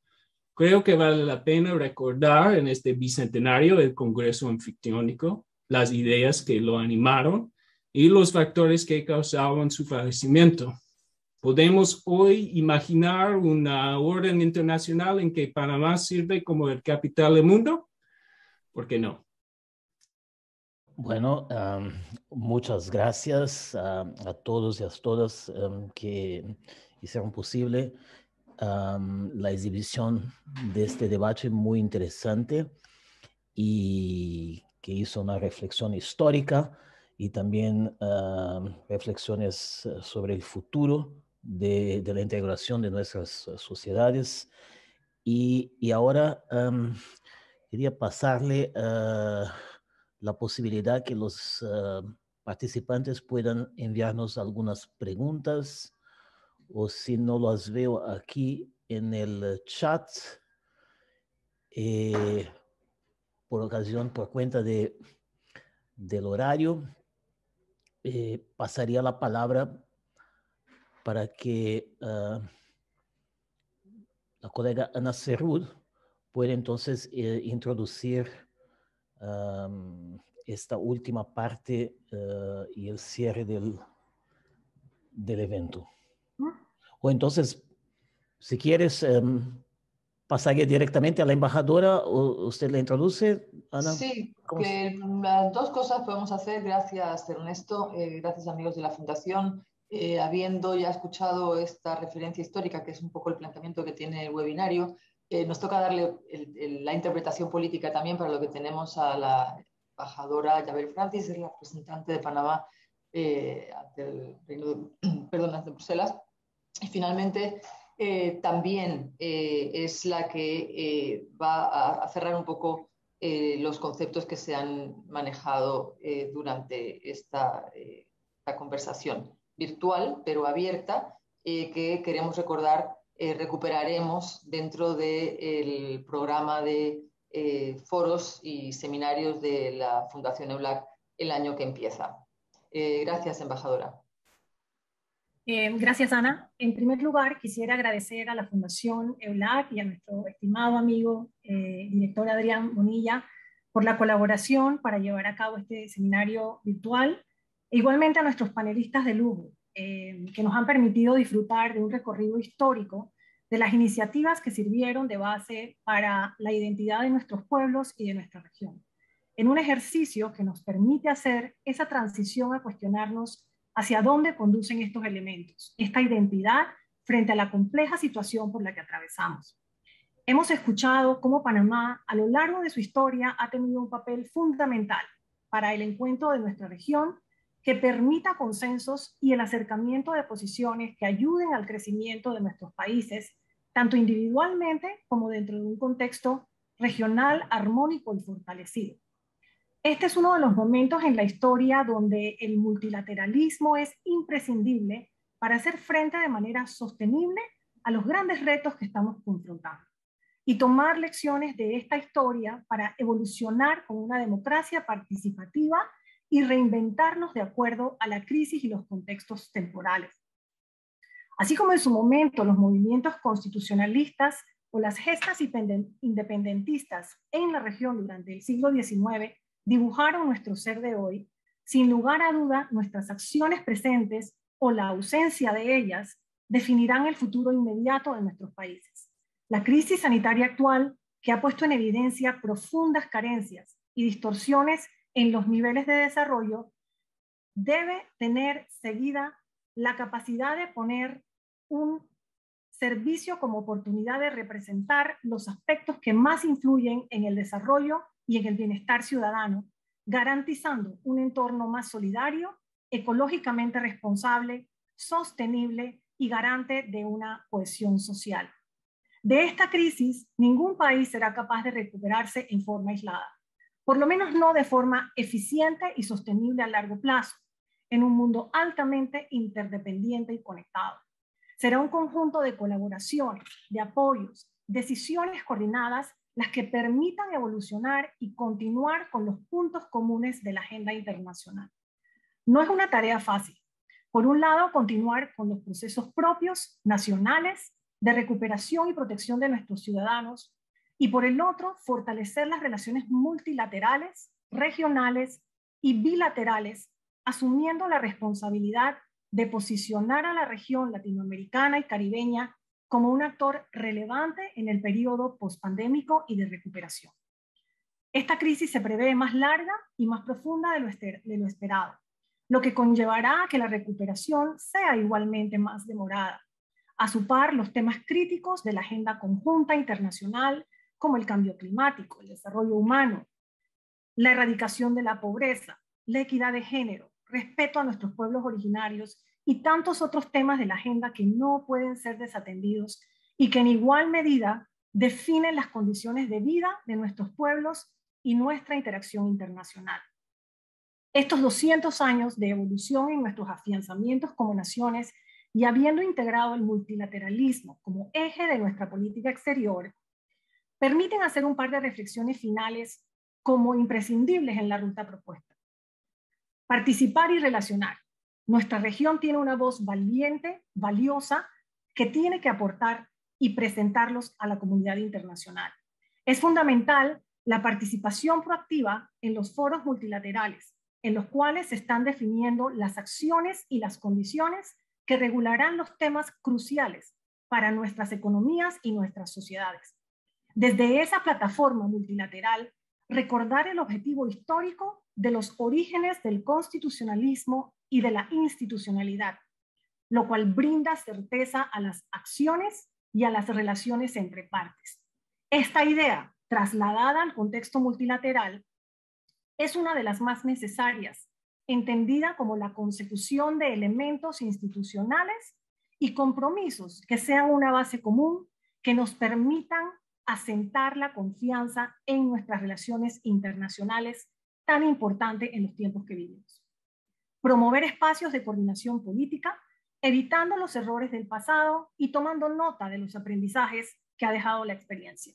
creo que vale la pena recordar en este bicentenario del Congreso Anfictiónico las ideas que lo animaron y los factores que causaban su fallecimiento. ¿Podemos hoy imaginar una orden internacional en que Panamá sirve como el capital del mundo? ¿Por qué no? Bueno, muchas gracias a todos y a todas que hicieron posible la exhibición de este debate muy interesante y que hizo una reflexión histórica y también reflexiones sobre el futuro de la integración de nuestras sociedades. Y ahora quería pasarle la posibilidad que los participantes puedan enviarnos algunas preguntas, o si no las veo aquí en el chat, por cuenta del horario, pasaría la palabra para que la colega Ana Cerrud pueda entonces introducir esta última parte y el cierre del evento. O entonces, si quieres, pasaría directamente a la embajadora, o usted la introduce, Ana. Sí, que las dos cosas podemos hacer. Gracias, Ernesto. Gracias, amigos de la Fundación. Habiendo ya escuchado esta referencia histórica, que es un poco el planteamiento que tiene el webinario, nos toca darle la interpretación política también, para lo que tenemos a la embajadora Yabel Francis, es la representante de Panamá ante el Reino ante Bruselas. Y finalmente, también es la que va a cerrar un poco los conceptos que se han manejado durante esta conversación virtual, pero abierta, que queremos recordar, recuperaremos dentro del programa de foros y seminarios de la Fundación EULAC el año que empieza. Gracias, embajadora. Gracias, Ana. En primer lugar, quisiera agradecer a la Fundación EULAC y a nuestro estimado amigo director Adrián Bonilla por la colaboración para llevar a cabo este seminario virtual, e igualmente a nuestros panelistas de lujo, que nos han permitido disfrutar de un recorrido histórico de las iniciativas que sirvieron de base para la identidad de nuestros pueblos y de nuestra región, en un ejercicio que nos permite hacer esa transición a cuestionarnos hacia dónde conducen estos elementos, esta identidad frente a la compleja situación por la que atravesamos. Hemos escuchado cómo Panamá, a lo largo de su historia, ha tenido un papel fundamental para el encuentro de nuestra región, que permita consensos y el acercamiento de posiciones que ayuden al crecimiento de nuestros países, tanto individualmente como dentro de un contexto regional armónico y fortalecido. Este es uno de los momentos en la historia donde el multilateralismo es imprescindible para hacer frente de manera sostenible a los grandes retos que estamos confrontando y tomar lecciones de esta historia para evolucionar con una democracia participativa y reinventarnos de acuerdo a la crisis y los contextos temporales. Así como en su momento los movimientos constitucionalistas o las gestas independentistas en la región durante el siglo XIX dibujaron nuestro ser de hoy, sin lugar a duda nuestras acciones presentes o la ausencia de ellas definirán el futuro inmediato de nuestros países. La crisis sanitaria actual, que ha puesto en evidencia profundas carencias y distorsiones en los niveles de desarrollo, debe tener seguida la capacidad de poner un servicio como oportunidad de representar los aspectos que más influyen en el desarrollo y en el bienestar ciudadano, garantizando un entorno más solidario, ecológicamente responsable, sostenible y garante de una cohesión social. De esta crisis, ningún país será capaz de recuperarse en forma aislada, por lo menos no de forma eficiente y sostenible a largo plazo, en un mundo altamente interdependiente y conectado. Será un conjunto de colaboraciones, de apoyos, decisiones coordinadas las que permitan evolucionar y continuar con los puntos comunes de la agenda internacional. No es una tarea fácil. Por un lado, continuar con los procesos propios, nacionales, de recuperación y protección de nuestros ciudadanos, y por el otro, fortalecer las relaciones multilaterales, regionales y bilaterales, asumiendo la responsabilidad de posicionar a la región latinoamericana y caribeña como un actor relevante en el periodo pospandémico y de recuperación. Esta crisis se prevé más larga y más profunda de lo esperado, lo que conllevará a que la recuperación sea igualmente más demorada. A su par, los temas críticos de la agenda conjunta internacional, como el cambio climático, el desarrollo humano, la erradicación de la pobreza, la equidad de género, respeto a nuestros pueblos originarios y tantos otros temas de la agenda que no pueden ser desatendidos y que en igual medida definen las condiciones de vida de nuestros pueblos y nuestra interacción internacional. Estos 200 años de evolución en nuestros afianzamientos como naciones y habiendo integrado el multilateralismo como eje de nuestra política exterior, permiten hacer un par de reflexiones finales como imprescindibles en la ruta propuesta. Participar y relacionar. Nuestra región tiene una voz valiente, valiosa, que tiene que aportar y presentarlos a la comunidad internacional. Es fundamental la participación proactiva en los foros multilaterales, en los cuales se están definiendo las acciones y las condiciones que regularán los temas cruciales para nuestras economías y nuestras sociedades. Desde esa plataforma multilateral, recordar el objetivo histórico de los orígenes del constitucionalismo y de la institucionalidad, lo cual brinda certeza a las acciones y a las relaciones entre partes. Esta idea, trasladada al contexto multilateral, es una de las más necesarias, entendida como la consecución de elementos institucionales y compromisos que sean una base común que nos permitan asentar la confianza en nuestras relaciones internacionales, tan importante en los tiempos que vivimos. Promover espacios de coordinación política, evitando los errores del pasado y tomando nota de los aprendizajes que ha dejado la experiencia.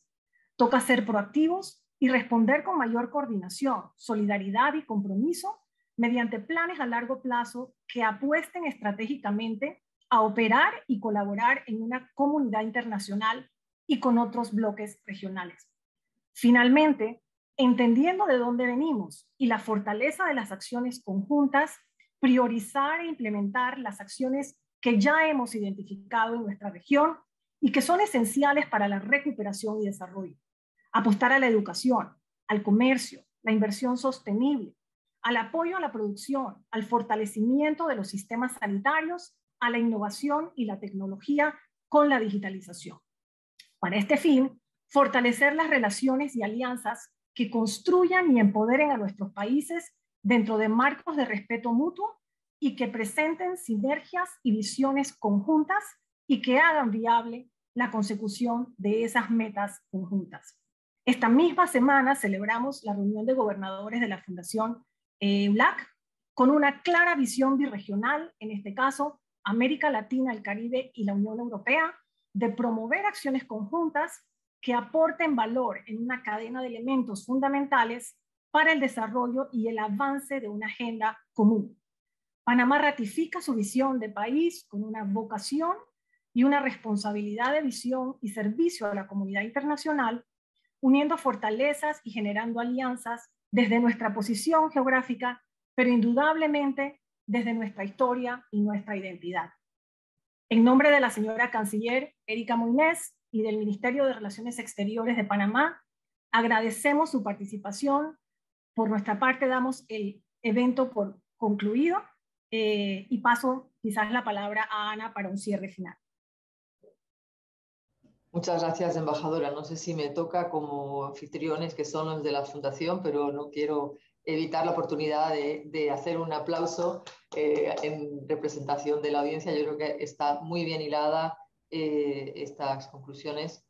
Toca ser proactivos y responder con mayor coordinación, solidaridad y compromiso mediante planes a largo plazo que apuesten estratégicamente a operar y colaborar en una comunidad internacional y con otros bloques regionales. Finalmente, entendiendo de dónde venimos y la fortaleza de las acciones conjuntas, priorizar e implementar las acciones que ya hemos identificado en nuestra región y que son esenciales para la recuperación y desarrollo. Apostar a la educación, al comercio, la inversión sostenible, al apoyo a la producción, al fortalecimiento de los sistemas sanitarios, a la innovación y la tecnología con la digitalización. Para este fin, fortalecer las relaciones y alianzas que construyan y empoderen a nuestros países dentro de marcos de respeto mutuo y que presenten sinergias y visiones conjuntas y que hagan viable la consecución de esas metas conjuntas. Esta misma semana celebramos la reunión de gobernadores de la Fundación EULAC con una clara visión birregional, en este caso América Latina, el Caribe y la Unión Europea, de promover acciones conjuntas que aporten valor en una cadena de elementos fundamentales para el desarrollo y el avance de una agenda común. Panamá ratifica su visión de país con una vocación y una responsabilidad de visión y servicio a la comunidad internacional, uniendo fortalezas y generando alianzas desde nuestra posición geográfica, pero indudablemente desde nuestra historia y nuestra identidad. En nombre de la señora canciller Erika Moines y del Ministerio de Relaciones Exteriores de Panamá, agradecemos su participación. Por nuestra parte, damos el evento por concluido y paso quizás la palabra a Ana para un cierre final. Muchas gracias, embajadora. No sé si me toca como anfitriones que son los de la Fundación, pero no quiero evitar la oportunidad de hacer un aplauso en representación de la audiencia. Yo creo que está muy bien hilada estas conclusiones,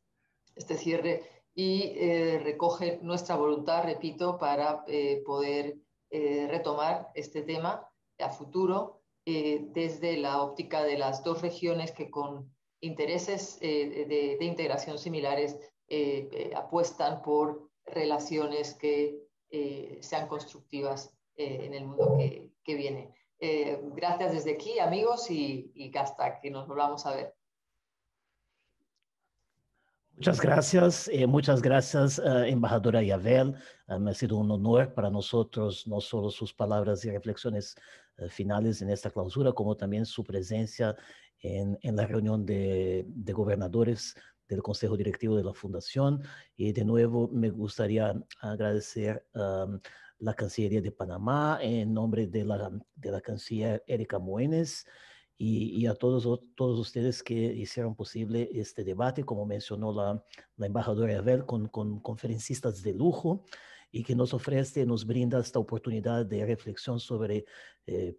este cierre, y recoge nuestra voluntad, repito, para poder retomar este tema a futuro desde la óptica de las dos regiones que con intereses de integración similares apuestan por relaciones que sean constructivas en el mundo que viene. Gracias desde aquí, amigos, y hasta que nos volvamos a ver. Muchas gracias, embajadora Yavel. Ha sido un honor para nosotros, no solo sus palabras y reflexiones finales en esta clausura, como también su presencia en la reunión de gobernadores del Consejo Directivo de la Fundación. Y de nuevo me gustaría agradecer la Cancillería de Panamá en nombre de la canciller Erika Moines, y a todos ustedes que hicieron posible este debate, como mencionó la embajadora Yavel, con conferencistas de lujo, y que nos brinda esta oportunidad de reflexión sobre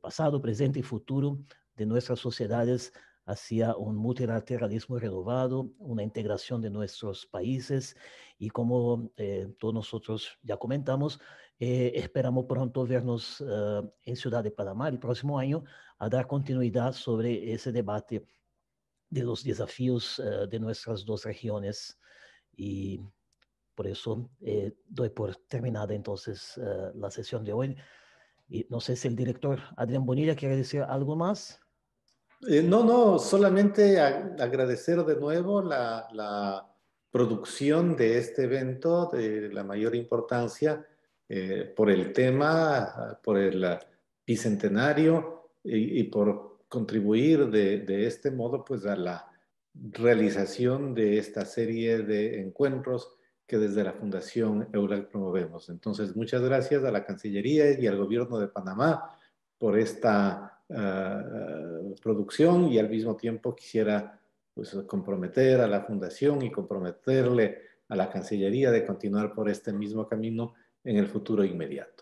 pasado, presente y futuro de nuestras sociedades hacia un multilateralismo renovado, una integración de nuestros países y como todos nosotros ya comentamos, esperamos pronto vernos en Ciudad de Panamá el próximo año a dar continuidad sobre ese debate de los desafíos de nuestras dos regiones y por eso doy por terminada entonces la sesión de hoy. Y no sé si el director Adrián Bonilla quiere decir algo más. No, solamente agradecer de nuevo la producción de este evento de la mayor importancia por el tema, por el bicentenario y por contribuir de este modo pues a la realización de esta serie de encuentros que desde la Fundación EULAC promovemos. Entonces, muchas gracias a la Cancillería y al Gobierno de Panamá por esta producción y al mismo tiempo quisiera pues, comprometer a la Fundación y comprometerle a la Cancillería de continuar por este mismo camino en el futuro inmediato.